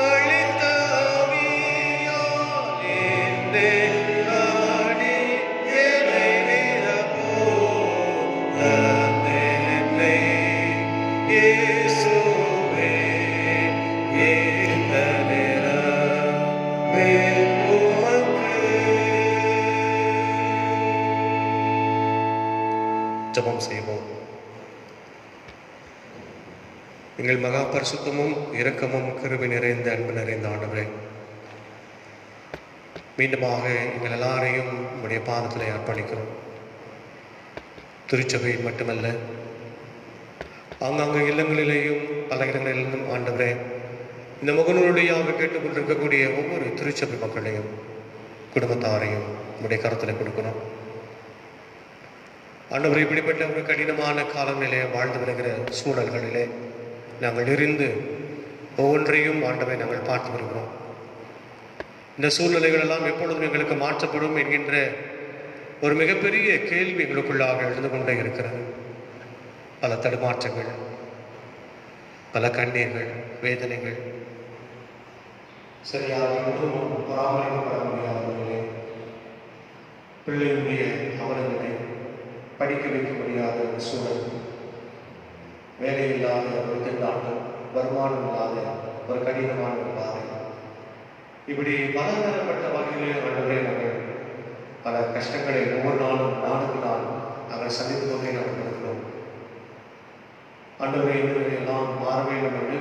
அழித்த ஆவியால் என்னை ஆடி என்னை நிரப்போ தந்தேனே இயேசுவே இந்த நேரமே உமக்கு. ஜெபம் செய்வோம். எங்கள் மகா பரிசுத்தமும் இரக்கமும் கிருபை நிறைந்த அன்பு நிறைந்த ஆண்டவரே, மீண்டுமாக எங்கள் எல்லாரையும் உடைய பாதத்திலே அர்ப்பணிக்கிறோம். திருச்சபை மட்டுமல்ல, ஆங்காங்க இல்லங்களிலேயும் பல இடங்களிலும் ஆண்டவரே, இந்த முகநூலுடையாக கேட்டுக்கொண்டிருக்கக்கூடிய ஒவ்வொரு திருச்சபை மக்களையும் குடும்பத்தாரையும் உடைய கருத்தில் கொடுக்கணும். ஆண்டவரை இப்படிப்பட்ட ஒரு கடினமான காலங்களிலே வாழ்ந்து வருகிற சூழல்களிலே நாங்கள் இருந்து ஒவ்வொன்றையும் ஆண்டவரை நாங்கள் பார்த்து வருகிறோம். இந்த சூழ்நிலைகள் எல்லாம் எப்பொழுதும் எங்களுக்கு மாற்றப்படும் என்கின்ற ஒரு மிகப்பெரிய கேள்வி எங்களுக்குள்ளாக எழுந்து கொண்டே இருக்கிறது. பல தடுமாற்றங்கள், பல கண்ணீர்கள், வேதனைகள், சரியாக குடும்பம் பராமரிக்கப்பட முடியாதவர்களே, பிள்ளையுடைய அவலங்களை படிக்க வைக்க முடியாத சூழல், வேலை இல்லாத ஒரு திண்டாட்டம், வருமானம் இல்லாத ஒரு கடினமான ஒரு பாதை, இப்படி பலதரப்பட்ட வகைகளில் ஆண்டவரே நாங்கள் பல கஷ்டங்களை ஒவ்வொரு நாளும் நாளுக்கு நாள் நாங்கள் சந்தித்து கொண்டே நாங்கள் இருக்கிறோம். ஆண்டவரை எல்லாம் மாற வேண்டும் என்று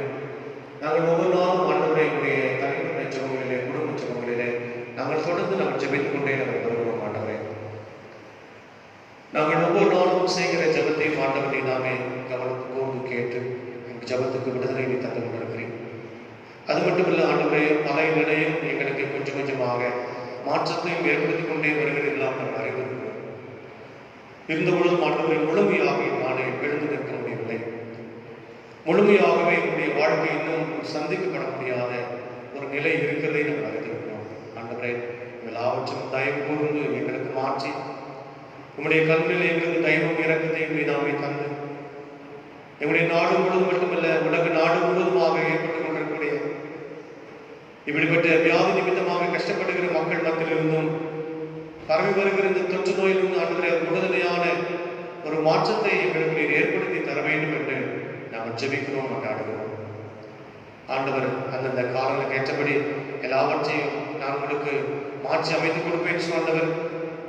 நாங்கள் ஒவ்வொரு நாளும் ஆண்டவரை எங்களுடைய தனிப்பட்ட ஜெபங்களிலே, குடும்ப ஜெபங்களிலே நாங்கள் தொடர்ந்து நாங்கள் ஜெபித்துக் கொண்டே நாங்கள் வருகிறோம். ஆண்டவரே, நாங்கள் ஒவ்வொரு நாளும் செய்கிற ஜெபத்தையும் ஆண்டவரை நாமே கவனத்தோடு கேட்டு எங்கள் ஜெபத்துக்கு விடுதலை நீ தந்து கொண்டிருக்கிறேன். அது மட்டுமல்ல ஆண்டவரே, பல நிலையும் எங்களுக்கு கொஞ்சம் கொஞ்சமாக மாற்றத்தையும் ஏற்படுத்திக் கொண்டே வருகிறீர்களாம் நாம் அறிந்திருக்கிறோம். இருந்த பொழுதும் ஆண்டவரை முழுமையாக நானே எழுந்து நிற்க முடியவில்லை. முழுமையாகவே என்னுடைய வாழ்க்கை இன்னும் சந்திக்கப்பட முடியாத ஒரு நிலை இருக்கிறதை நாம் அறிந்திருக்கிறோம். ஆண்டவரே, எல்லாவற்றையும் தயவு கூர்ந்து எங்களுக்கு மாற்றி உங்களுடைய கண்களில் எங்களுக்கு தயவும் இறக்கத்தையும் நாமே தந்து எங்களுடைய நாடு முழுவதும் மட்டுமல்ல, உலக நாடு முழுவதுமாக ஏற்பட்டுக் கொண்டிருக்கக்கூடிய இப்படிப்பட்ட வியாதி நிமித்தமாக கஷ்டப்படுகிற மக்கள் மத்தியிலிருந்தும் பரவி வருகிற இந்த தொற்று நோயிலிருந்து ஆண்டவரே விடுதலையான ஒரு மாற்றத்தை எங்களுக்கு நீர் ஏற்படுத்தி தர வேண்டும் என்று நாங்கள் ஜெபிக்கிறோம், கொண்டாடுகிறோம். ஆண்டவர் அந்தந்த காலங்களுக்கு ஏற்றபடி எல்லாவற்றையும் நான் உங்களுக்கு மாற்றி அமைத்துக் கொடுப்பேன் சொன்னவர்.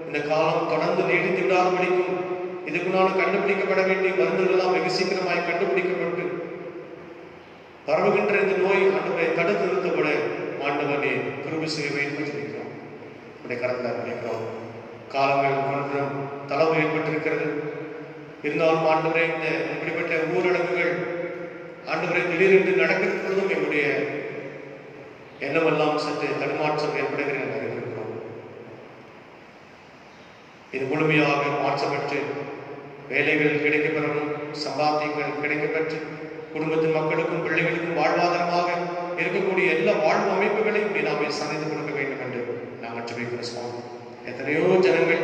இந்த காலம் தொடர்ந்து நீடித்து விடாதபடிக்கும் இதுக்குள்ளான கண்டுபிடிக்கப்பட வேண்டிய மருந்துகள் எல்லாம் வெகு சீக்கிரமாய் கண்டுபிடிக்கப்பட்டு பரவுகின்ற இந்த நோய் ஆண்டவரை தடுத்து நிறுத்தப்பட ஆண்டவரை கிருபை செய்ய வேண்டும் ஜெபிக்கிறோம். இப்படி கடந்த நினைக்கிறோம். காலங்கள் ஒன்றும் தளவு ஏற்பட்டிருக்கிறது. இருந்தாலும் ஆண்டவரை இந்த இப்படிப்பட்ட ஊரடங்குகள் ஆண்டவரை திடீரென்று நடக்கிறதும் எங்களுடைய எண்ணமெல்லாம் சற்று தடுமாற்றம் ஏற்படுகிறது அறிந்திருக்கிறோம். இது முழுமையாக மாற்றப்பட்டு வேலைகள் கிடைக்கப்பெறவும், சம்பாத்தியங்கள் கிடைக்கப்பெற்று குடும்பத்தின் மக்களுக்கும் பிள்ளைகளுக்கும் வாழ்வாதாரமாக இருக்கக்கூடிய எல்லா வாழ்வு அமைப்புகளையும் நாமே சந்தித்து கொடுக்க வேண்டும் என்று நாங்கள் ஜெபிக்கிறோம். எத்தனையோ ஜனங்கள்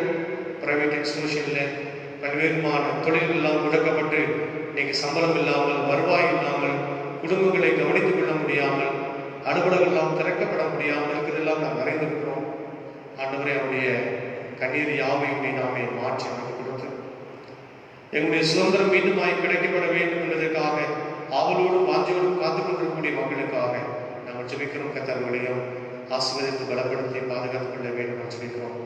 பிரைவேட் இன்ஸ்டிடியூஷனில் பல்வேறுமான தொழில்கள் எல்லாம் முடக்கப்பட்டு இன்னைக்கு சம்பளம் இல்லாமல், வருவாய் இல்லாமல், குடும்பங்களை கவனித்துக் கொள்ள முடியாமல், அலுவலகம் எல்லாம் திறக்கப்பட முடியாமல் இருக்கிறதெல்லாம் நாம் அறிந்திருக்கிறோம். ஆண்டவரே, அவருடைய கண்ணீர் யாவையுமே நாமே மாற்றி அமைத்து கொடுத்து எங்களுடைய சுதந்திரம் மீண்டுமாய் கிடைக்கப்பட வேண்டும் என்பதற்காக ஆவலோடும் வாஞ்சியோடும் காத்துக் கொண்டிருக்கக்கூடிய மக்களுக்காக நாங்கள் ஜெபிக்கிறோம். கர்த்தர்களையும் ஆசீர்வதித்து பலப்படுத்தி பாதுகாத்துக் கொள்ள வேண்டும் என்று ஜெபிக்கிறோம்.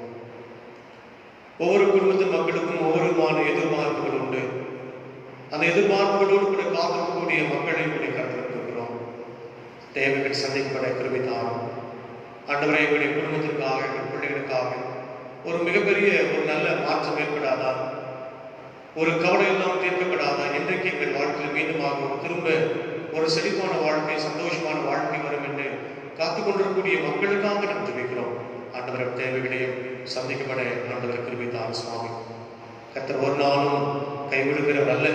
ஒவ்வொரு குடும்பத்தின் மக்களுக்கும் ஒவ்வொருமான எதிர்பார்ப்புகள் உண்டு. அந்த எதிர்பார்ப்புகளோடு கூட காத்திருக்கக்கூடிய மக்களை கருத்தில் இருக்கிறோம். தேவைகள் சந்திக்கப்பட கிருபை தாரும். ஆண்டவரே, எங்களுடைய குடும்பத்திற்காக, எங்கள் பிள்ளைகளுக்காக ஒரு மிகப்பெரிய ஒரு நல்ல மாற்றம் ஏற்படாதா? ஒரு கவலை எல்லாம் தீர்க்கப்படாதா? இன்றைக்கு எங்கள் வாழ்க்கையில் மீண்டுமாக திரும்ப ஒரு செழிப்பான வாழ்க்கை, சந்தோஷமான வாழ்க்கை வரும் என்று காத்துக் கொண்டிருக்கக்கூடிய மக்களுக்காக நாம் ஜெபிக்கிறோம். ஆண்டவர் தேவைகளையும் சந்திக்கப்பட ஆண்டவர் கிருபை தாரும் சுவாமி. கர்த்தர் ஒரு நாளும் கைவிடுகிறவர் அல்ல.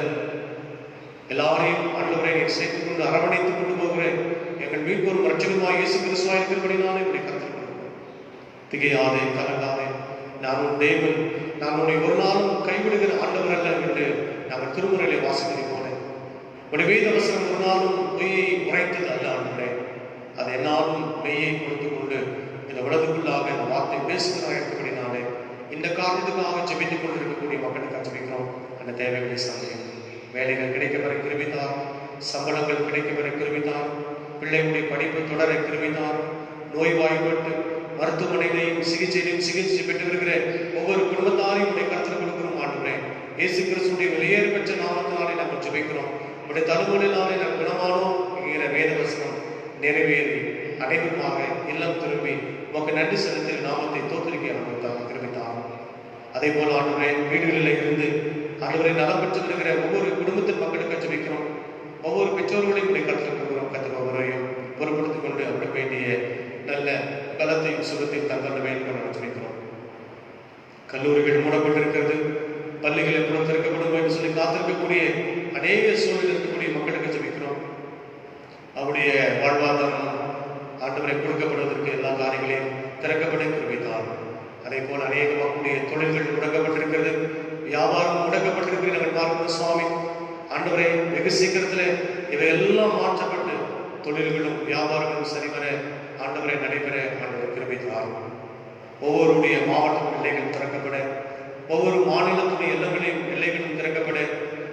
எல்லாரையும் ஆண்டவரை சேர்த்துக் கொண்டு அரவணைத்துக் கொண்டு போகிறேன். எங்கள் மீட்பொரு ரட்சகருமாகிய இயேசு கிறிஸ்துவாய் இருக்கிறபடினாலே இப்படி கர்த்தர் திகையாதே, கலங்காதே, நான் உன் தேவன், நான் உன்னை ஒரு நாளும் கைவிடுகிற ஆண்டவர் அல்ல என்று நாங்கள் திருமுறையிலே வாசிப்பதை போல உடைய வேத வசனம் ஒரு நாளும் பொய்யை உரைத்தது அல்ல ஆண்டவரே. அதை என்னாலும் மெய்யை கொடுத்து கொண்டு இந்த உலகத்துக்குள்ளாக இந்த வார்த்தை பேசுகிறார் இருக்கிறபடினாலே இந்த காரணத்துக்காக ஜெபித்துக் கொண்டிருக்கக்கூடிய மக்களுக்கு ஜெபிக்கிறோம். அந்த தேவைகளை சந்தியும். வேலைகள் கிடைக்கப்பெற கிருபித்தார், சம்பளங்கள் கிடைக்கப்பெற கிருபித்தார், பிள்ளைகளுடைய படிப்பு தொடர கிருபித்தார், நோய்வாய்ப்பட்டு மருத்துவமனையிலையும் சிகிச்சை பெற்று வருகிற ஒவ்வொரு குடும்பத்தாரையும் உடைய கருத்தில் கொடுக்கிறோம் ஆண்டவரே. இயேசு கிறிஸ்துடைய வெளியேறு பெற்ற நாமத்தினாலே நாங்கள் ஜெபிக்கிறோம். உடைய தழுவலினாலே நாங்கள் குணமானோம் என்கிற வேத வசனம் நிறைவேறி அனைவருமாக இல்லம் திரும்பி உமக்கு நன்றி செலுத்தி நாமத்தை தோற்றுவிக்க ஆண்டவர் கிருபித்தார். அதே போல ஆண்டவரே, வீடுகளில் இருந்து ஆண்டவரை நலம் பெற்று வருகிற ஒவ்வொரு குடும்பத்தின் மக்களுக்கு ஜெபிக்கிறோம். ஒவ்வொரு பெற்றோர்களையும் உடைய கருத்தில் கொடுக்கிறோம். கர்த்தர் ஒவ்வொருவரையும் பொறுப்படுத்திக் கொண்டு அவருக்கு வேண்டிய நல்ல பலத்தையும் சுகத்தையும் தந்தர வேண்டும் என்று ஜெபிக்கிறோம். கல்லூரிகள் மூடப்பட்டிருக்கிறது, பள்ளிகளை புறத்திருக்கப்படும் என்று சொல்லி காத்திருக்கக்கூடிய அநேக சூழலில் இருக்கக்கூடிய மக்களுக்கு ஜெபிக்கிறோம். அவருடைய வாழ்வாதாரம் ஆண்டவரை கொடுக்கப்படுவதற்கு எல்லா காரியங்களையும் திறக்கப்பட கிருபித்தார். அதே போல அநேக மக்களுடைய தொழில்கள் முடக்கப்பட்டிருக்கிறது, வியாபாரம் முடக்கப்பட்டிருக்கிறது. நாங்கள் பார்க்கிறோம் சுவாமி. ஆண்டவரை வெகு சீக்கிரத்தில் இவையெல்லாம் மாற்றப்பட்டு தொழில்களும் வியாபாரங்களும் சரிவர ஆண்டவரை நடைபெற ஆண்டவர் கிருபித்தார். ஒவ்வொருடைய மாவட்ட எல்லைகளும் திறக்கப்பட, ஒவ்வொரு மாநிலத்துடைய எல்லைகளும் திறக்கப்பட,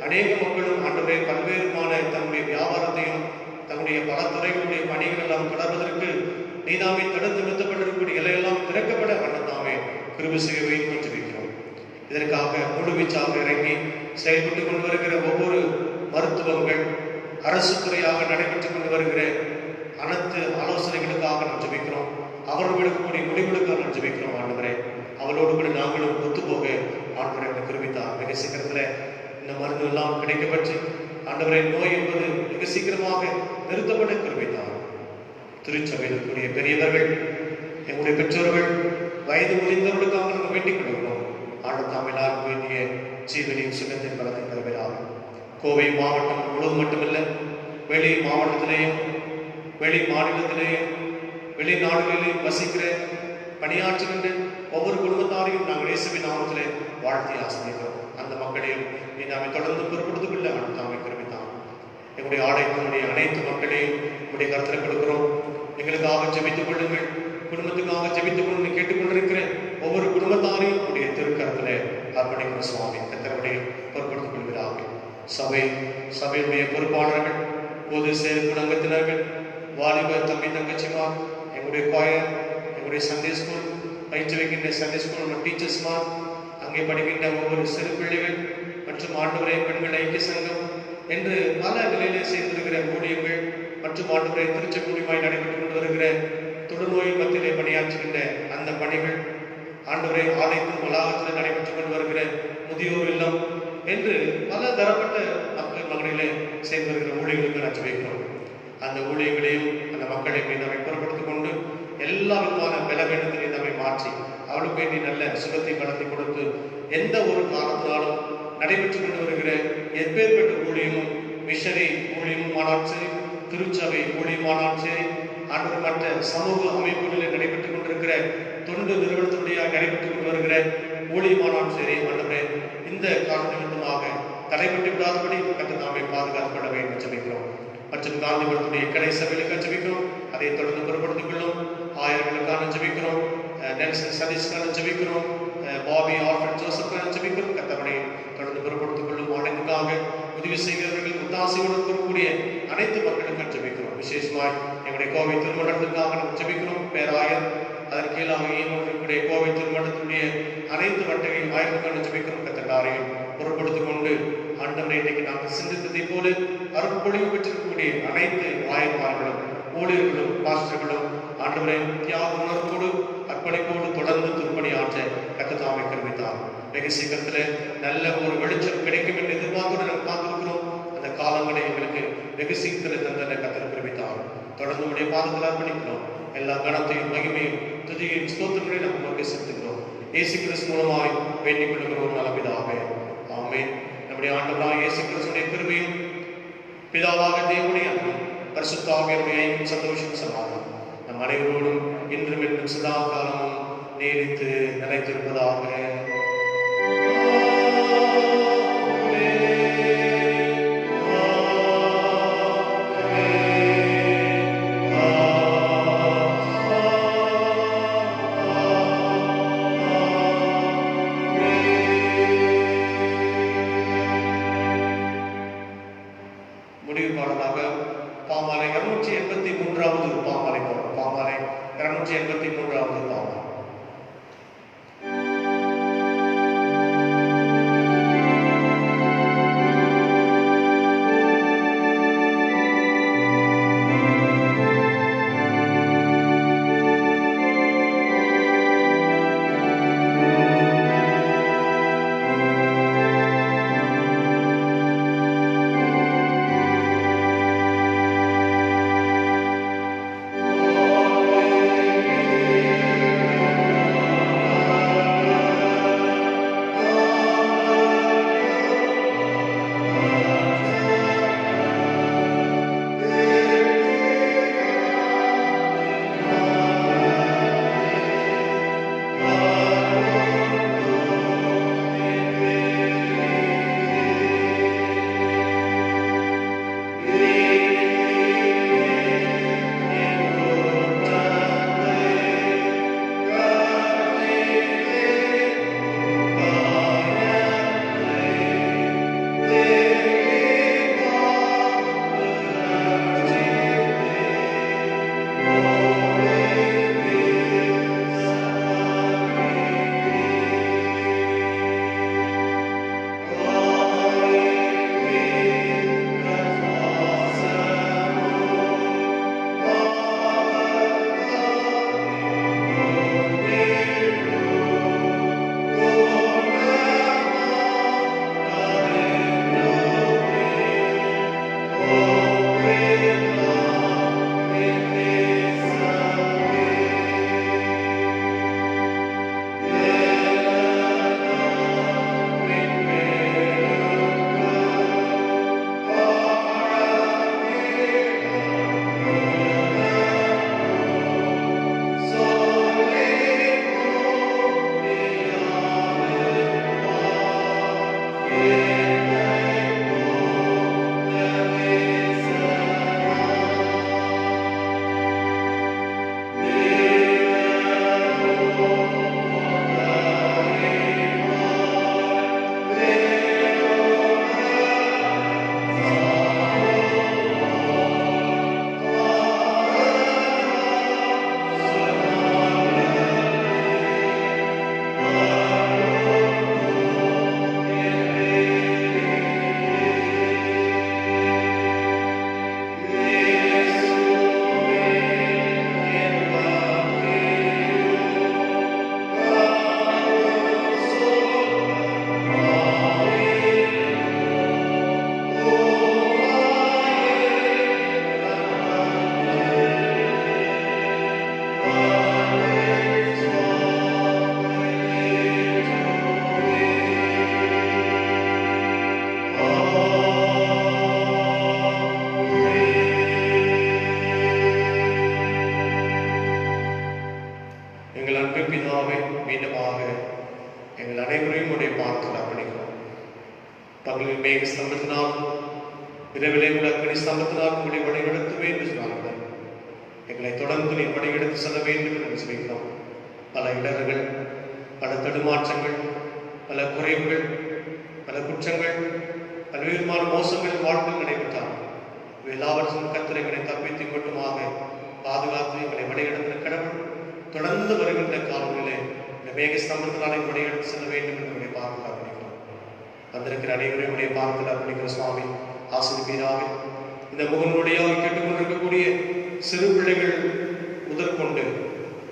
அநேக மக்களும் ஆண்டவரை பல்வேறுமான தன்னுடைய வியாபாரத்தையும் தன்னுடைய பல துறைகளுடைய பணிகள் எல்லாம் தொடர்வதற்கு நீதாமே தடுத்து நிறுத்தப்பட்டிருக்கக்கூடிய எல்லையெல்லாம் திறக்கப்பட ஆண்டதாமே கிருபை செய்ய வேண்டும் என்று வைக்கிறோம். இதற்காக முழுவீச்சாக இறங்கி செயல்பட்டு கொண்டு வருகிற ஒவ்வொரு மருத்துவங்கள், அரசு துறையாக நடைபெற்றுக் கொண்டு வருகிற அனைத்து ஆலோசனைகளுக்காக நாம் ஜெபிக்கிறோம். அவர்கள் எடுக்கக்கூடிய முடிவுகளுக்காக நாம் ஜெபிக்கிறோம். ஆண்டவரே, அவளோடு கூட நாங்களும் ஒத்துப்போக ஆண்டவரை கிருபித்தார். மிக சீக்கிரத்தில் இந்த மருந்து எல்லாம் கிடைக்கப்பட்டு ஆண்டவரை நோய் என்பது மிக சீக்கிரமாக நிறுத்தப்பட கிருபித்தார். திருச்சபையில் இருக்கக்கூடிய பெரியவர்கள், எங்களுடைய பெற்றோர்கள், வயது முதிர்ந்தவர்களுக்காக நம்ம வேண்டிக் கொள்கிறோம். ஆண்டவர் தாம் எல்லாருக்கும் வேண்டிய ஜீவனையும் சுகத்தின் பலத்தை தருகிறார். கோவை மாவட்டம் முழுவதும் மட்டுமல்ல, வெளி மாவட்டத்திலேயும் வெளி மாநிலத்திலேயும் வெளிநாடுகளிலேயும் வசிக்கிற பணியாற்றுகின்ற ஒவ்வொரு குடும்பத்தாரையும் நாங்கள் இயேசுவின் நாமத்திலே வாழ்த்தி ஆசிரியக்கிறோம். அந்த மக்களையும் நாம தொடர்ந்து பொறுப்படுத்திக் கொள்ள தாமை கிருபித்தார். எங்களுடைய ஆலயத்தினுடைய அனைத்து மக்களையும் உடைய கருத்தில் கொடுக்கிறோம். எங்களுக்காக ஜெபித்துக் கொள்ளுங்கள், குடும்பத்துக்காக ஜெபித்துக் கொண்டு கேட்டுக்கொண்டிருக்கிற ஒவ்வொரு குடும்பத்தாரையும் உடைய திருக்கரத்திலே அர்ப்பணிக்கிற சுவாமி கர்த்தருடைய பொறுப்படுத்திக் கொள்கிறார்கள். சபையுடைய பொறுப்பாளர்கள், பொது சேர்ப்பு அங்கத்தினர்கள், வாலிப தம்பி தங்கச்சிமார், எங்களுடைய கோயர், எங்களுடைய சண்டே ஸ்கூல் பயிற்சி வைக்கின்ற சண்டே ஸ்கூல் டீச்சர்ஸ்மார், அங்கே படிக்கின்ற ஒவ்வொரு சிறு பிள்ளைகள் மற்றும் ஆண்டவரை பெண்கள் ஐக்கிய சங்கம் என்று பல நிலையிலே செய்திருக்கிற ஊழியர்கள் மற்றும் ஆண்டவரை திருச்சபை மூலியமாய் நடைபெற்றுக் கொண்டு வருகிற தொழுநோய் மத்தியிலே பணியாற்றுகின்ற அந்த பணிகள், ஆண்டவரை ஆலயத்தின் வளாகத்தில் நடைபெற்றுக் கொண்டு வருகிற முதியோர் இல்லம் என்று பல தரப்பட்ட மக்கள் மகளிலே செய்து வருகிற ஊழியர்களுக்கு நான் வைக்கிறோம். அந்த ஊழியர்களையும் அந்த மக்களையும் நம்மை புறப்படுத்திக் கொண்டு எல்லா விதமான பலவீனத்தினை நம்மை மாற்றி அவளுக்கு வேண்டி நல்ல சுகத்தை பலத்தை கொடுத்து எந்த ஒரு காரணத்தினாலும் நடைபெற்றுக் கொண்டு வருகிற எப்பேற்பட்ட ஊழியமும், மிஷனரி ஊழியமும் ஆனால் சரி, திருச்சபை ஊழியமானால் சரி, ஆண்டவர் மற்ற சமூக அமைப்புகளில் நடைபெற்றுக் கொண்டிருக்கிற தொண்டு நிறுவனத்துடைய நடைபெற்றுக் கொண்டு வருகிற ஊழியமானால் சரி, ஆண்டவரே இந்த காரணமாக தடைபட்டு விடாதபடி கர்த்தர் நாமே பாதுகாக்கப்பட வேண்டும் ஜெபிக்கிறோம். மற்றும் காந்திபுரத்துடைய கிளை சபைகளுக்கு ஜெபிக்கிறோம். அதை தொடர்ந்து பொறுப்படுத்திக் கொள்ளும் ஆயர்களுக்கான ஜெபிக்கிறோம், நெல்சன் சதீஷ்கான ஜெபிக்கிறோம், பாபி ஆல்ஃபர்ட் ஜோசப்கான ஜெபிக்கிறோம். கர்த்தரை தொடர்ந்து பொறுப்படுத்திக் கொள்ளும் ஆணைக்காக உதவி செய்கிறவர்கள் உத்தாசையோடு இருக்கக்கூடிய அனைத்து மக்களுக்கும் ஜெபிக்கிறோம். விசேஷமாய் எங்களுடைய கோவை திருமணத்திற்காக நம்ம ஜெபிக்கிறோம். பேராயர் அதன் கீழாக இயங்கக்கூடிய கோவை திருமணத்தினுடைய அனைத்து வட்டையும் ஆயிரத்துக்கான ஜெபிக்கிறோம். கர்த்தரையும் பொறுப்படுத்திக் கொண்டு ஆண்டவரை இன்றைக்கு நாங்கள் சிந்தித்ததை போல அருட்பொழிவு பெற்றிருக்கக்கூடிய அனைத்து ஆயர்மார்களும், ஊழியர்களும், பாஸ்டர்களும், ஆண்டவரை தியாக உணர்வோடு அர்ப்பணிப்போடு தொடர்ந்து திருப்பணியாற்ற கர்த்தர் கருவித்தார். வெகு சீக்கிரத்தில் நல்ல ஒரு வெளிச்சம் கிடைக்கும் என்று எதிர்பார்த்து நாம் காத்திருக்கிறோம். அந்த காலங்களை எங்களுக்கு வெகு சீக்கிரத்தில் தந்த கர்த்தர் கருவித்தார். தொடர்ந்து உடைய பாதத்தில் அர்ப்பணிக்கிறோம். எல்லா கணத்தையும் மகிமையும் துதியையும் ஸ்தோத்திரங்களையும் நம்ம நோக்கி செலுத்துகிறோம். இயேசு கிறிஸ்து மூலமாய் வேண்டிக் கொள்கிறோம் நல்ல பிதாவே, ஆமென். நம்முடைய ஆண்டவராக இயேசு கிறிஸ்துவின் கிருபையும் பிதாவாக தேவனுடைய அன்பும் பரிசுத்த ஆவியானவருடைய சந்தோஷம் சமாதானம் நம் அனைவரோடும் இன்றும் என்றும் சதா காலமும் நீடித்து நிலைத்திருப்பதாக. முடிவு பாடலாக பாமாலை 283வது பாமாலை பாடல். பாமாலை 283வது பாமாலை. பகலில் மேக ஸ்தம்பத்தினால் இரவிலே அக்கடி ஸ்தம்பத்தினால் உங்களை வழிநடத்துவே என்று சொன்னார்கள். எங்களை தொடர்ந்து நீ வழிநடத்தி செல்ல வேண்டும் என்று சொல்லிக்கிறோம். பல இடர்கள், பல தடுமாற்றங்கள், பல குறைவுகள், பல குற்றங்கள், பல்வேறுமான மோசங்கள் வாழ்வில் நடைபெற்றார். எல்லாவற்றும் கர்த்தர் எங்களை தப்பித்து மட்டுமாக பாதுகாத்து எங்களை வழிநடத்தின கடவுள் தொடர்ந்து வருகின்ற காலங்களிலே இந்த மேக ஸ்தம்பத்தினாலே வழிநடத்தி செல்ல வேண்டும் என்று பாதுகாப்பு வந்திருக்கிற அனைவரையுடைய பாதத்தில் அர்ப்பணிக்கிற சுவாமி ஆசிரியராக இந்த முகனுடைய கேட்டுக்கொண்டிருக்கக்கூடிய சிறு பிள்ளைகள் முதற்கொண்டு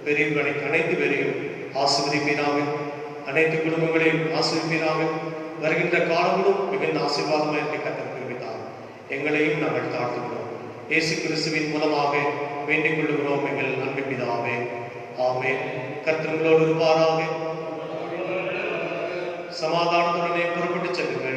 பெரியவர்களை அனைத்து பேரையும் ஆசீர்வதிப்பீராக. அனைத்து குடும்பங்களையும் ஆசீர்வதிப்பீராக. வருகின்ற காலங்களும் மிகுந்த ஆசீர்வாதமாக இருக்க கர்த்தர் கிருபைத்தார். எங்களையும் நாங்கள் தாழ்த்துகிறோம். இயேசு கிறிஸ்துவின் மூலமாக வேண்டிக் கொள்ளுகிறோம் எங்கள் அன்பு பிதாவே. ஆமென். கர்த்தர் உங்களோடு இருப்பாராக. சமாதானத்துடனே புறப்பட்டு செல்லுங்கள்.